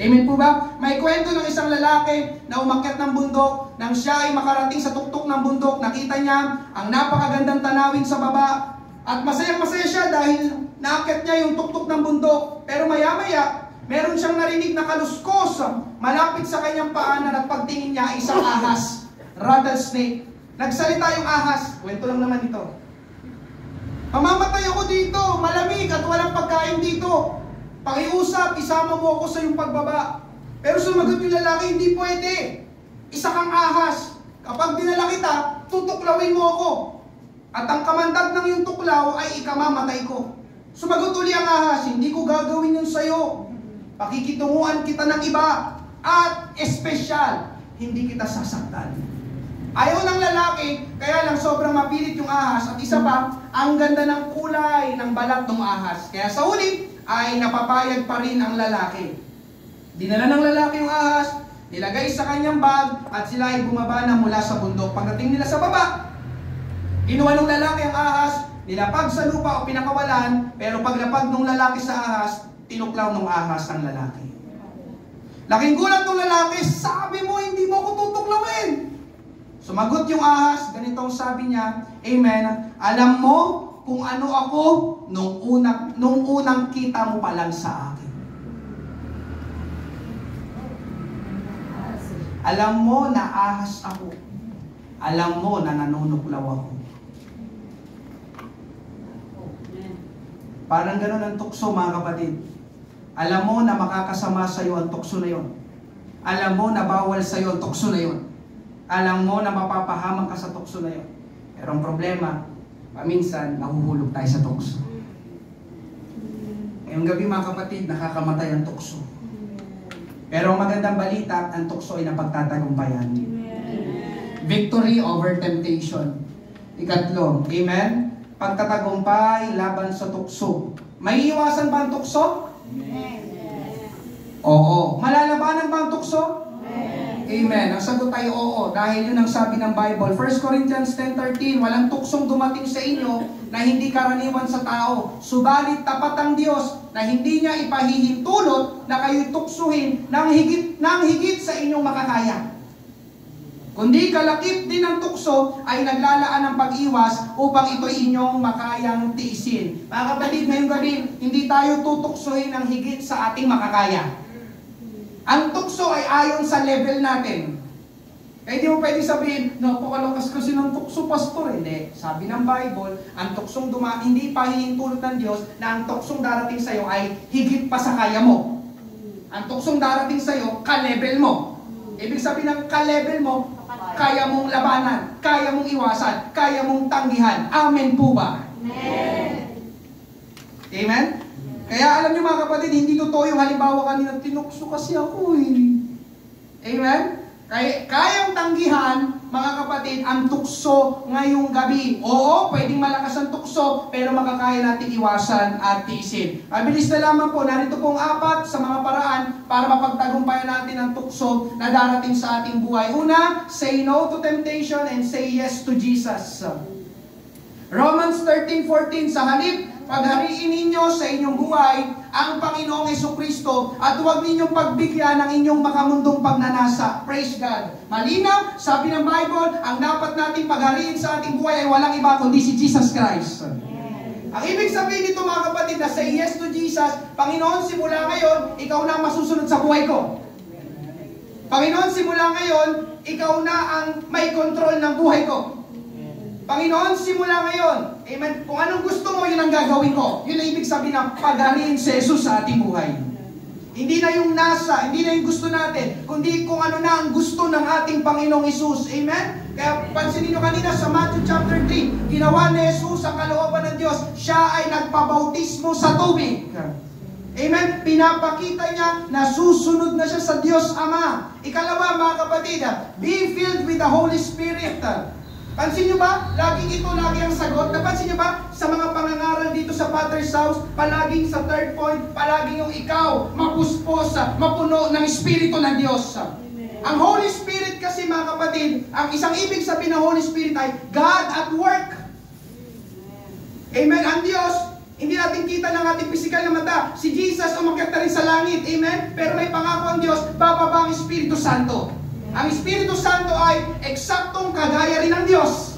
Amen po ba? May kwento ng isang lalaki na umakyat ng bundok. Nang siya ay makarating sa tuktok ng bundok, nakita niya ang napakagandang tanawin sa baba. At masayang-masaya siya dahil naakyat niya yung tuktok ng bundok. Pero maya-maya, meron siyang narinig na kaluskos malapit sa kanyang paanan at pagtingin niya ay isang ahas. Rattlesnake. Nagsalita yung ahas. Kwento lang naman ito. Mamamatay ako dito, malamig at walang pagkain dito. Pakiusap, isama mo ako sa iyong pagbaba. Pero sumagot yung lalaki, hindi pwede. Isa kang ahas. Kapag dinala kita, tutuklawin mo ako. At ang kamandag ng iyong tuklaw ay ikamamatay ko. Sumagot uli ang ahas, hindi ko gagawin yun sa'yo. Pakikitunguan kita ng iba. At espesyal, hindi kita sasaktan. Ayaw ng lalaki, kaya lang sobrang mapilit yung ahas. At isa pa, ang ganda ng kulay ng balat ng ahas. Kaya sa huli, ay napapayag pa rin ang lalaki. Dinala ng lalaki yung ahas, nilagay sa kanyang bag, at sila ay bumaba na mula sa bundok. Pagdating nila sa baba, kinuha ng lalaki ang ahas, nilapag sa lupa o pinakawalan, pero paglapag ng lalaki sa ahas, tinuklaw ng ahas ang lalaki. Laking gulat ng lalaki, sabi mo, hindi mo ako tutuklawin. Sumagot yung ahas, ganitong sabi niya, Amen, alam mo kung ano ako nung unang kita mo pa lang sa akin. Alam mo na ahas ako. Alam mo na nanunuklaw ako. Parang ganun ang tukso mga kapatid. Alam mo na makakasama sa iyo ang tukso na yon. Alam mo na bawal sa iyo ang tukso na yon. Alam mo na mapapahamak ka sa tukso na yon. Pero ang problema, paminsan, nahuhulog tayo sa tukso. Ngayong gabi mga kapatid, nakakamatay ang tukso. Pero ang magandang balita, ang tukso ay napagtatagumpayan. Victory over temptation. Ikatlo, amen? Pagtatagumpay laban sa tukso. May iwasan ba ang tukso? Oo. Malalabanan ba ang tukso? Amen. Ang sagot ay oo. Dahil yun ang sabi ng Bible. 1 Corinthians 10:13, walang tuksong dumating sa inyo na hindi karaniwan sa tao. Subalit tapat ang Diyos na hindi niya ipahihintulot na kayo'y tuksuhin ng higit sa inyong makakaya. Kundi kalakip din ng tukso ay naglalaan ng pag-iwas upang ito'y inyong makayang tiisin. Mga kapatid, ngayong gabi, hindi tayo tutuksohin ng higit sa ating makakaya. Ang tukso ay ayon sa level natin. Kaya di mo pwede sabihin, napakalakas kasi ng tukso, pastor. Hindi. Sabi ng Bible, ang tuksong hindi pahihintulot ng Diyos na ang tuksong darating sa iyo ay higit pa sa kaya mo. Ang tuksong darating sa iyo, ka-level mo. Ibig sabihin ng ka-level mo, kaya mong labanan, kaya mong iwasan, kaya mong tanggihan. Amen po ba? Amen. Amen? Kaya alam niyo mga kapatid, hindi totoo yung halimbawa kanina, tinukso kasi ako eh. Amen? Kayang tanggihan, mga kapatid, ang tukso ngayong gabi. Oo, pwedeng malakas ang tukso, pero makakaya natin iwasan at tiisin. Mabilis na lamang po, narito pong 4 sa mga paraan para mapagtagumpayan natin ang tukso na darating sa ating buhay. Una, say no to temptation and say yes to Jesus. Romans 13:14, sa halip, paghariin ninyo sa inyong buhay ang Panginoong Jesucristo at huwag ninyong pagbigyan ng inyong makamundong pagnanasa. Praise God. Malinaw, sabi ng Bible, ang dapat nating paghariin sa ating buhay ay walang iba kundi si Jesus Christ. Ang ibig sabihin nito mga kapatid na say yes to Jesus, Panginoon, simula ngayon, ikaw na ang masusunod sa buhay ko. Panginoon, simula ngayon, ikaw na ang may control ng buhay ko. Panginoon, simula ngayon, amen, kung anong gusto mo, yun ang gagawin ko. Yun ang ibig sabihin ng paghariin si Jesus sa ating buhay. Hindi na yung nasa, hindi na yung gusto natin, kundi kung ano na ang gusto ng ating Panginoong Jesus. Amen? Kaya pansinin nyo kanina sa Matthew chapter 3, ginawa ni Jesus ang kalooban ng Diyos. Siya ay nagpabautismo sa tubig. Amen? Pinapakita niya na susunod na siya sa Diyos Ama. Ikalawa, mga kapatid, be filled with the Holy Spirit. Pansin nyo ba? Laging ito, lagi ang sagot. Napansin nyo ba? Sa mga pangangaral dito sa Father's House, palaging sa third point, palaging yung ikaw, mapuspos, mapuno ng Espiritu ng Diyos. Amen. Ang Holy Spirit kasi mga kapatid, ang isang ibig sabihin ng Holy Spirit ay God at work. Amen. Ang Diyos, hindi natin kita ng ating pisikal na mata. Si Jesus umakyat na rin sa langit. Amen. Pero may pangako ang Diyos, bababa ang Espiritu Santo. Ang Espiritu Santo ay eksaktong kagaya rin ng Diyos.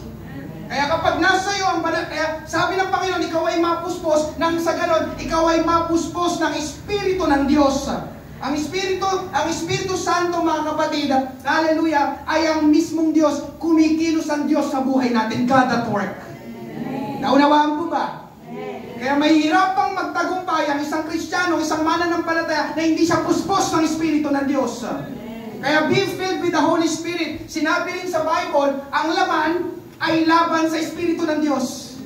Kaya kapag nasa iyo ang banal, kaya sabi ng Panginoon, ikaw ay mapuspos, nang sa ganon, ikaw ay mapuspos ng Espiritu ng Diyos. Ang Espiritu Santo, mga kapatid, hallelujah, ay ang mismong Diyos, kumikilos ang Diyos sa buhay natin, God at work. Naunawaan po ba? Kaya mahihirapang magtagumpay ang isang Kristiyano, isang mananampalataya na hindi siya puspos ng Espiritu ng Diyos. Kaya be filled with the Holy Spirit. Sinabi rin sa Bible, ang laman ay laban sa Espiritu ng Diyos.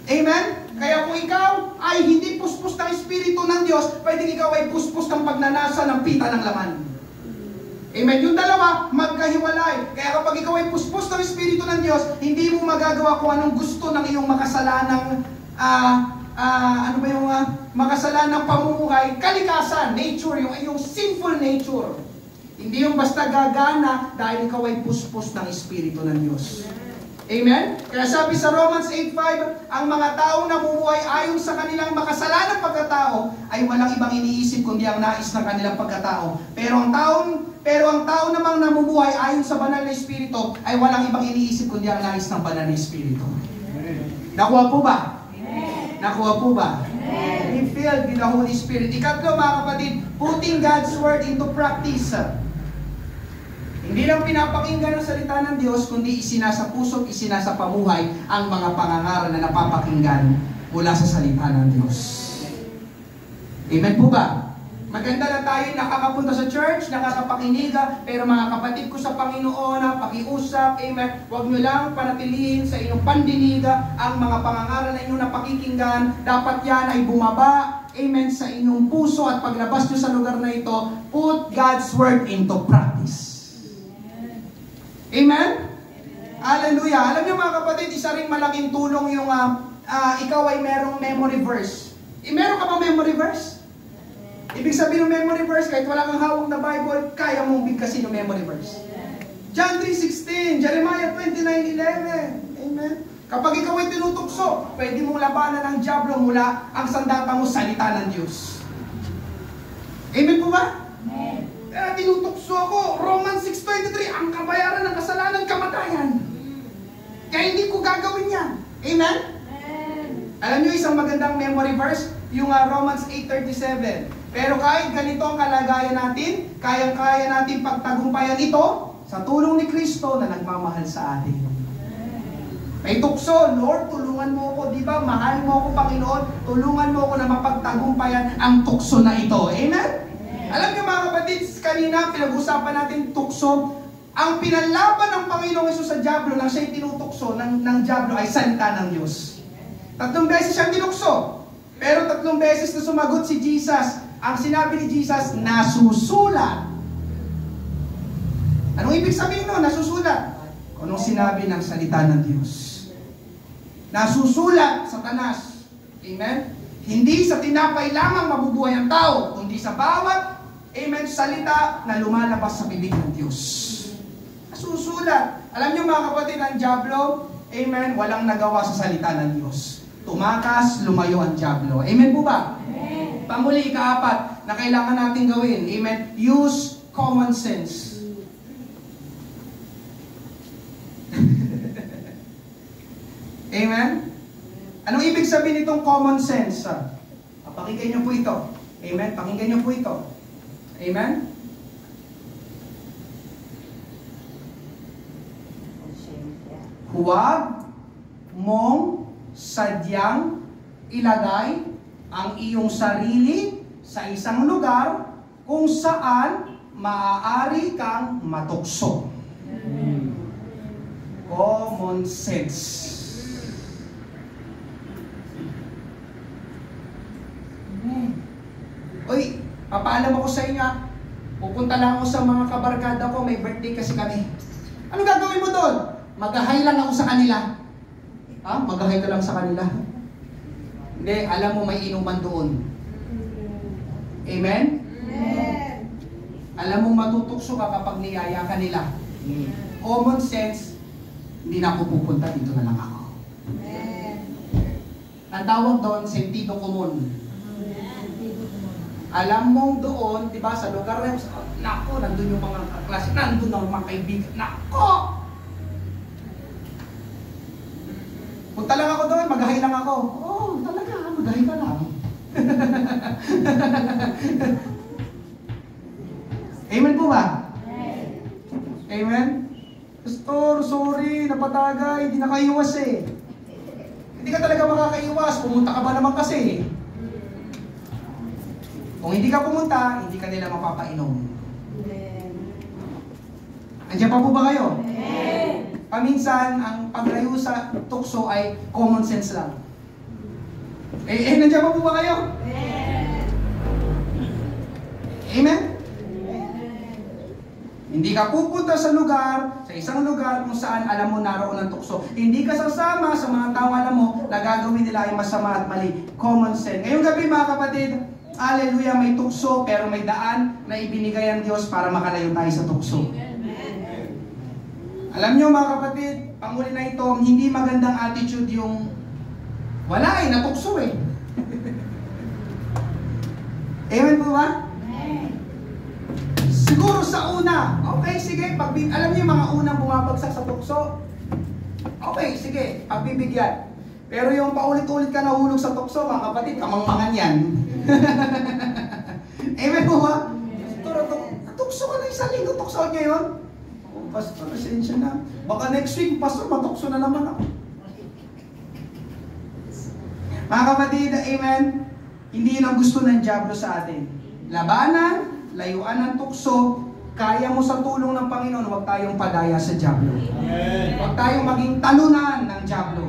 Amen? Kaya kung ikaw ay hindi puspos ng Espiritu ng Diyos, pwedeng ikaw ay puspos ng pagnanasa ng pita ng laman. Amen? Yung dalawa, magkahiwalay. Kaya kapag ikaw ay puspos ng Espiritu ng Diyos, hindi mo magagawa kung anong gusto ng iyong makasalanang makasalanang pamumuhay, kalikasan, nature, yung iyong sinful nature. Hindi yung basta gagana dahil ikaw ay puspos ng Espiritu ng Diyos. Amen? Kaya sabi sa Romans 8:5, ang mga taong namumuhay ayon sa kanilang makasalanang pagkatao ay walang ibang iniisip kundi ang nais ng kanilang pagkatao. Pero ang tao namang namumuhay ayon sa banal na Espiritu ay walang ibang iniisip kundi ang nais ng banal na Espiritu. Nakuha po ba? Nakuha po ba? Be filled with the Holy Spirit. Ikatlo, mga kapatid, putting God's Word into practice. Hindi lang pinapakinggan ang salita ng Diyos, kundi isinasa puso at isinasa pamuhay ang mga pangangaral na napapakinggan mula sa salita ng Diyos. Amen po ba? Maganda na tayo nakakapunta sa church, nakakapakinig, pero mga kapatid ko sa Panginoon, pakiusap, amen, huwag nyo lang panatilihin sa inyong pandinig ang mga pangangaral na inyong napakikinggan. Dapat yan ay bumaba amen, sa inyong puso at paglabas nyo sa lugar na ito, put God's word into practice. Amen? Hallelujah. Alam niyo mga kapatid, isa ring malaking tulong yung ikaw ay merong memory verse. Meron ka ba memory verse? Ibig sabihin ng memory verse, kahit wala kang hawak na Bible, kaya mong bigkasin ng memory verse. John 3:16, Jeremiah 29:11. Amen? Kapag ikaw ay tinutukso, pwede mong labanan ang diablo mula ang sandata mo salita ng Diyos. Amen po ba? Amen. Kaya tinutukso ako, Romans 6:23, ang kabayaran ng kasalanan, kamatayan. Kaya hindi ko gagawin yan. Amen? Amen. Alam niyo isang magandang memory verse, yung Romans 8:37. Pero kahit ganito ang kalagayan natin, kayang-kaya natin pagtagumpayan ito sa tulong ni Kristo na nagmamahal sa atin. May tukso, Lord, tulungan mo ako, di ba? Mahal mo ako, Panginoon, tulungan mo ako na mapagtagumpayan ang tukso na ito. Amen? Alam niyo mga kapatid, kanina pinag-usapan natin tukso. Ang pinalaban ng Panginoong Hesus sa diablo nang siya'y tinutukso ng diablo ay salita ng Diyos. 3 beses siyang tinukso. Pero 3 beses na sumagot si Jesus. Ang sinabi ni Jesus, nasusulat. Anong ibig sabihin nun? Nasusulat. Anong sinabi ng salita ng Diyos? Nasusulat, Satanas. Amen? Hindi sa tinapay lamang mabubuhay ang tao, kundi sa bawat, amen, salita na lumalabas sa bibig ng Diyos. Nasusulat. Alam niyo mga kapatid, ang diablo, amen, walang nagawa sa salita ng Diyos. Tumakas, lumayo ang diablo. Amen po ba? Amen. Panguli, ikaapat, na kailangan natin gawin, amen, use common sense. Amen? Anong ibig sabihin itong common sense? Pakinggan niyo po ito. Amen? Pakinggan niyo po ito. Amen? Huwag mong sadyang ilagay ang iyong sarili sa isang lugar kung saan maaari kang matukso. Common sense. Uy, papaalam ako sa inyo. Pupunta lang ako sa mga kabarkada ko, may birthday kasi kami. Ano gagawin mo doon? Mag-hi lang ako sa kanila. Ha? Mag-hi ka lang sa kanila. Hindi, alam mo may inuman doon. Amen? Amen. Alam mo matutukso ka kapag niyaya ka nila. Common sense, hindi na ako pupunta, dito na lang ako. Amen. Ang tawag doon, sentido común. Alam mong doon, di ba, sa lugar na yun, nako, nandun yung mga klase, nandun ang mga kaibigan, nako! Punta lang ako doon, mag-hi lang ako. Oh, talaga, mag-hi ka lang. Amen po ba? Amen? Pastor, sorry, napatagay, hindi nakaiwas eh. Hindi ka talaga makakaiwas, pumunta ka ba naman kasi? Kung hindi ka pumunta, hindi ka nila mapapainom. Andiyan pa po ba kayo? Paminsan, ang paglayo sa tukso ay common sense lang. Nandiyan pa po ba kayo? Amen? Hindi ka pupunta sa lugar, sa isang lugar kung saan alam mo naroon ang tukso. Hindi ka sasama sa mga tao alam mo na gagawin nila ay masama at mali. Common sense. Ngayong gabi mga kapatid, hallelujah, may tukso pero may daan na ibinigay ang Diyos para makalayo tayo sa tukso. Alam nyo mga kapatid, panghuli na ito, hindi magandang attitude yung wala eh, natukso eh. Amen po ba? Siguro sa una, okay, sige, alam niyo mga unang bumabagsak sa tukso, okay, sige, pagbibigyan. Pero yung paulit-ulit ka nahulog sa tukso, mga kapatid, kamangmangan yan. Amen po ba? Pastor, tukso ka na isang linggo, tukso niya yun. Oh, Pastor, pasensya na. Baka next week, Pastor, matukso na naman ako. Mga kapatid, amen, hindi yun ang gusto ng diablo sa atin. Labanan, layuan ng tukso, kaya mo sa tulong ng Panginoon, huwag tayong padaya sa diablo. Huwag tayong maging talunan ng diablo.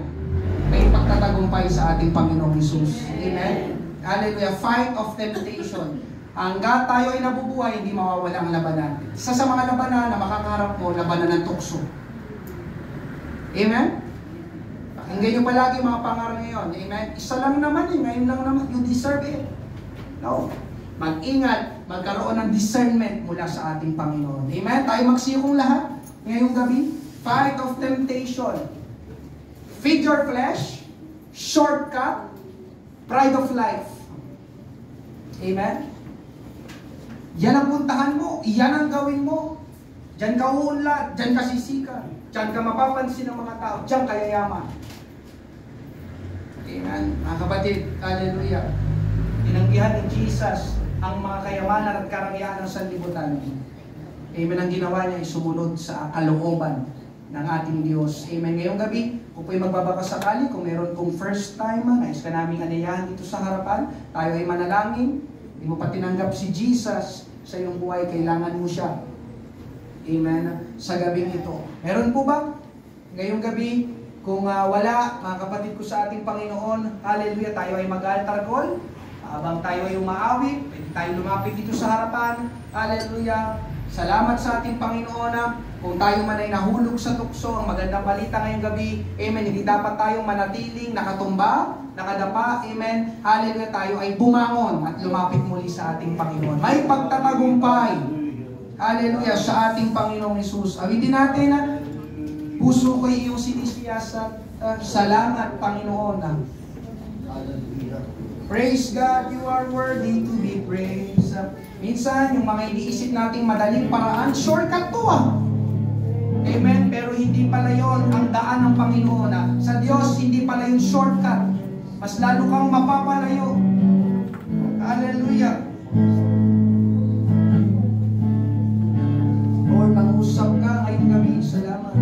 May pagtatagumpay sa ating Panginoong Hesus. Amen? Hallelujah. Fight of temptation. Hanggat tayo ay nabubuhay, hindi mawawala ang labanan. Isa sa mga labanan na makakaharap mo, labanan ng tukso. Amen? Pakinggan nyo palagi mga pangarap ngayon. Amen? Isa lang naman eh. Ngayon lang naman. You deserve it. No? Mag-ingat. Magkaroon ng discernment mula sa ating Panginoon. Amen? Tayo magsiyong lahat ngayong gabi. Fight of temptation. Feed your flesh. Shortcut. Pride of life. Amen? Yan ang puntahan mo. Yan ang gawin mo. Diyan ka uunlad. Diyan ka sisikan. Diyan ka mapapansin ng mga tao. Diyan ka yayaman. Amen. Mga kapatid, hallelujah. Tinanggihan ni Jesus ang mga kayamanan at karangyaan ng sanlibutan. Amen. Ang ginawa niya ay sumunod sa kalooban ng ating Diyos. Amen. Ngayong gabi, kung po'y magbabakasakali, kung meron kong first time, nais ka naming anayahan dito sa harapan, tayo ay manalangin. Hindi mo pa tinanggap si Jesus sa iyong buhay, kailangan mo siya. Amen. Sa gabing ito. Meron po ba? Ngayong gabi, kung wala, mga kapatid ko sa ating Panginoon, hallelujah, tayo ay mag-altar call. Habang tayo ay umaawit, pwede tayo lumapit dito sa harapan. Hallelujah. Salamat sa ating Panginoon. Kung tayo man ay nahulog sa tukso, ang magandang balita ngayong gabi, amen, hindi dapat tayong manatiling nakatumba, nakadapa, amen, hallelujah, tayo ay bumangon at lumapit muli sa ating Panginoon. May pagtatagumpay, hallelujah, sa ating Panginoong Hesus. Awitin natin na puso ko iyong sinisiyasat. Salamat, Panginoon. Praise God, you are worthy to be praised. Minsan, yung mga iniisip nating madaling paraan, shortcut to Amen? Pero hindi pala yon ang daan ng Panginoon. Sa Diyos, hindi pala yung shortcut. Mas lalo kang mapapalayo. Hallelujah. Lord, nangusap ka ngayong gabi. Salamat.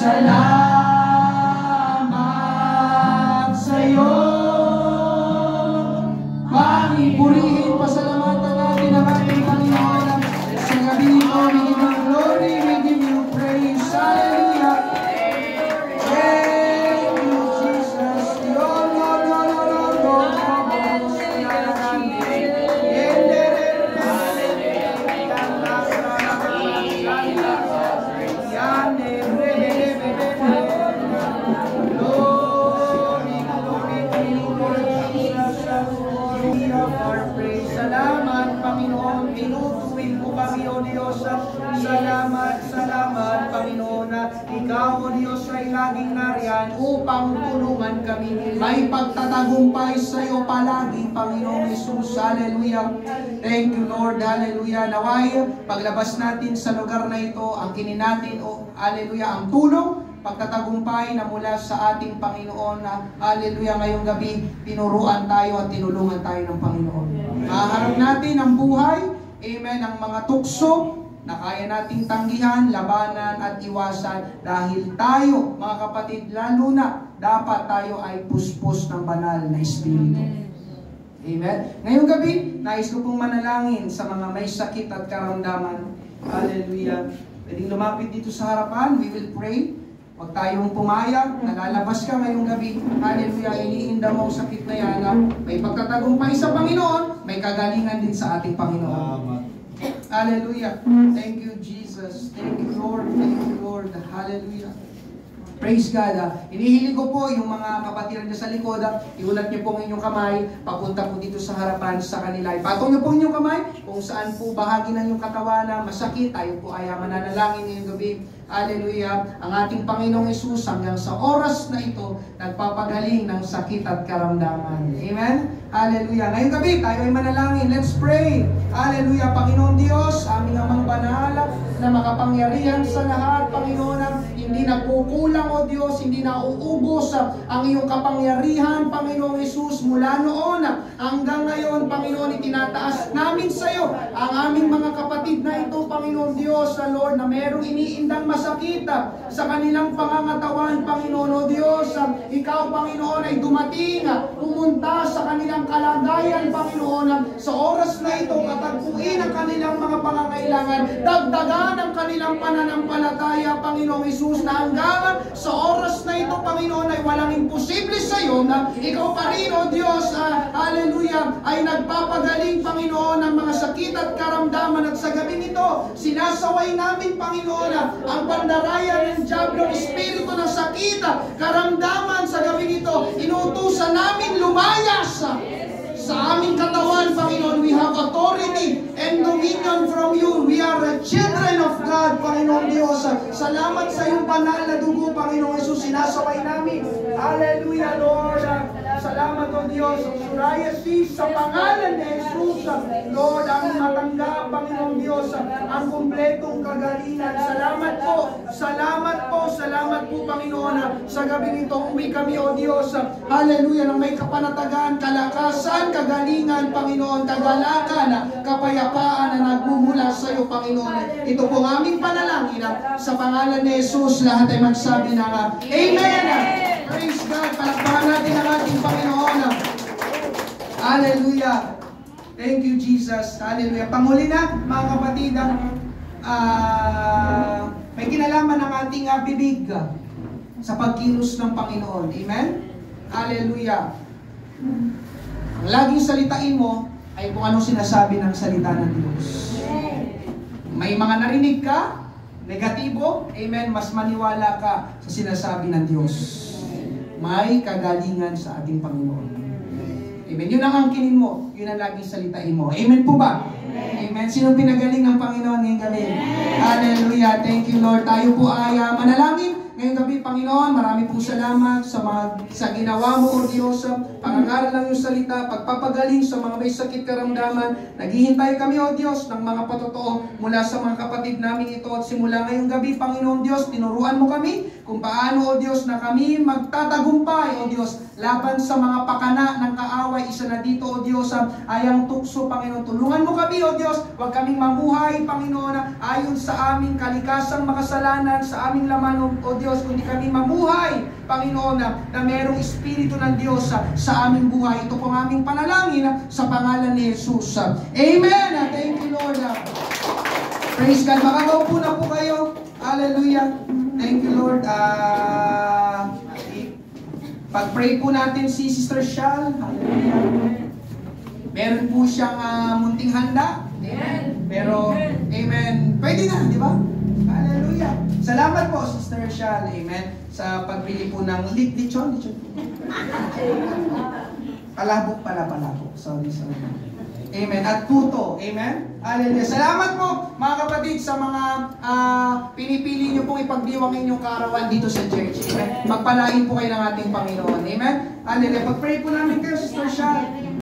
Salamat sa'yo. Panginoon, purihin, pasalamatan natin ang ating Panginoon. Sa gabi nito, we give you glory, we give you praise. Hallelujah. Thank you, Jesus. Salamat, Panginoon. Tinutuwid ko kami, O Diyos. Salamat, salamat, Panginoon, na Ikaw, O Diyos, ay laging nariyan upang tulungan kami. May pagtatagumpay sa iyo palagi, Panginoon Jesus. Hallelujah. Thank you, Lord. Hallelujah. Naway, paglabas natin sa lugar na ito, ang kinin natin, hallelujah, ang tulong, pagtatagumpay na mula sa ating Panginoon na, hallelujah, ngayong gabi, tinuruan tayo at tinulungan tayo ng Panginoon. Maharap natin ang buhay, amen, ang mga tukso na kaya nating tanggihan, labanan at iwasan dahil tayo, mga kapatid, lalo na dapat tayo ay puspos ng banal na Espiritu. Amen. Ngayong gabi, nais ko pong manalangin sa mga may sakit at karamdaman. Hallelujah. Pwedeng lumapit dito sa harapan, we will pray. Huwag tayong pumayag, nalalabas ka ngayong gabi. Hallelujah, iniinda mo ang sakit na yan. May pagtatagumpay sa Panginoon, may kagalingan din sa ating Panginoon. Hallelujah. Thank you, Jesus. Thank you, Lord. Thank you, Lord. Hallelujah. Praise God. Inihiling ko po yung mga kapatiran niya sa likod. Iulat niyo po ang inyong kamay. Papunta po dito sa harapan sa kanila. Ipatong niyo po ang inyong kamay kung saan po bahagi ng inyong katawan na masakit. Tayo po ay mananalangin ngayong gabi. Hallelujah. Ang ating Panginoong Hesus hanggang sa oras na ito, nagpapagaling ng sakit at karamdaman. Amen? Hallelujah. Ngayong gabi, tayo ay manalangin. Let's pray. Hallelujah. Panginoon Diyos, aming amang banal na makapangyarihan sa lahat, Panginoon, hindi nagkukulang, O Diyos, hindi nauubos ang iyong kapangyarihan, Panginoong Hesus, mula noon hanggang ngayon, Panginoon, itinataas namin sa iyo ang aming mga kapatid na ito, Panginoon Diyos, Lord, na merong iniindang masakit sa kanilang pangangatawan, Panginoon, O Diyos, ikaw, Panginoon, ay dumating, pumunta sa kanilang kalagayan, Panginoon, sa oras na ito, katagpuin ang kanilang mga pangangailangan, dagdagan ang kanilang pananampalataya, Panginoong Hesus, na hanggang sa oras na ito, Panginoon, ay walang imposible sa iyo na ikaw pa rin, O Diyos, hallelujah, ay nagpapagaling, Panginoon, ng mga sakit at karamdaman. At sa gabi nito, sinasaway namin, Panginoon, ang pandarayan ng Diablo, espiritu ng sakit, karamdaman sa gabi nito, inuutusan namin lumayas sa aming katawan, Panginoon. We have authority and dominion from you. We are the children of God, Panginoon Diyos. Salamat sa iyong banal na dugo, Panginoon Jesus. Sinasaway namin. Hallelujah, Lord. Salamat, O Diyos. Psoriasis sa pangalan ni Jesus. Lord, ang matanggap, Panginoon Diyos, ang kumpletong kagalingan. Salamat po. Salamat po. Salamat po, Panginoon. Sa gabi nito, uwi kami, O Diyos. Hallelujah, nang may kapanatagan, kalakasan, kagalingan, Panginoon, kagalakan, kapayapaan na nagmumula sa iyo, Panginoon. Ito po ang aming panalangin sa pangalan ni Jesus. Lahat ay magsabi na Amen! Praise God! Palakpakan natin ang ating Panginoon. Hallelujah! Thank you, Jesus. Hallelujah. Panguli na, mga kapatid, may kinalaman ng ating bibig sa pagkilos ng Panginoon. Amen? Hallelujah. Ang laging salitain mo ay kung anong sinasabi ng salita ng Diyos. May mga narinig ka, negatibo, amen, mas maniwala ka sa sinasabi ng Diyos. May kagalingan sa ating Panginoon. Amen. Yun ang angkinin mo, yun ang laging salitain mo. Amen po ba? Amen. Sinong pinagaling ng Panginoon ngayong gabi? Hallelujah. Thank you, Lord. Tayo po ay manalangin. Ngayong gabi, Panginoon, marami pong salamat sa ginawa mo, O Diyos, pangangaral ng iyong salita, pagpapagaling sa mga may sakit karamdaman. Naghihintay kami, O Diyos, ng mga patotoo mula sa mga kapatid namin ito. At simula ngayong gabi, Panginoon Diyos, tinuruan mo kami kung paano, O Diyos, na kami magtatagumpay, O Diyos, laban sa mga pakana ng kaaway. Isa na dito, O Diyos, ay ang tukso, Panginoon. Tulungan mo kami, O Diyos, huwag kaming mamuhay, Panginoon, ayon sa aming kalikasang makasalanan, sa aming laman, O Diyos, Diyos, kundi kami mamuhay, Panginoon, na merong Espiritu ng Diyos sa aming buhay. Ito po ang aming panalangin sa pangalan ni Jesus. Amen! Thank you, Lord. Praise God. Makakaupo na po kayo. Hallelujah. Thank you, Lord. Pag-pray po natin si Sister Shal. Hallelujah. Meron po siyang munting handa. Amen. Pero, amen. Pwede na, di ba? Hallelujah. Salamat po, Sister Shal. Amen. Sa pagbili po ng lechon. Palabok. Sorry. Amen. At puto. Amen. Hallelujah. Salamat po, mga kapatid, sa mga pinipili nyo pong ipagdiwang inyong kaarawan dito sa church. Amen. Magpalain po kayo ng ating Panginoon. Amen. Hallelujah. Pag-pray po namin kayo, Sister Shal.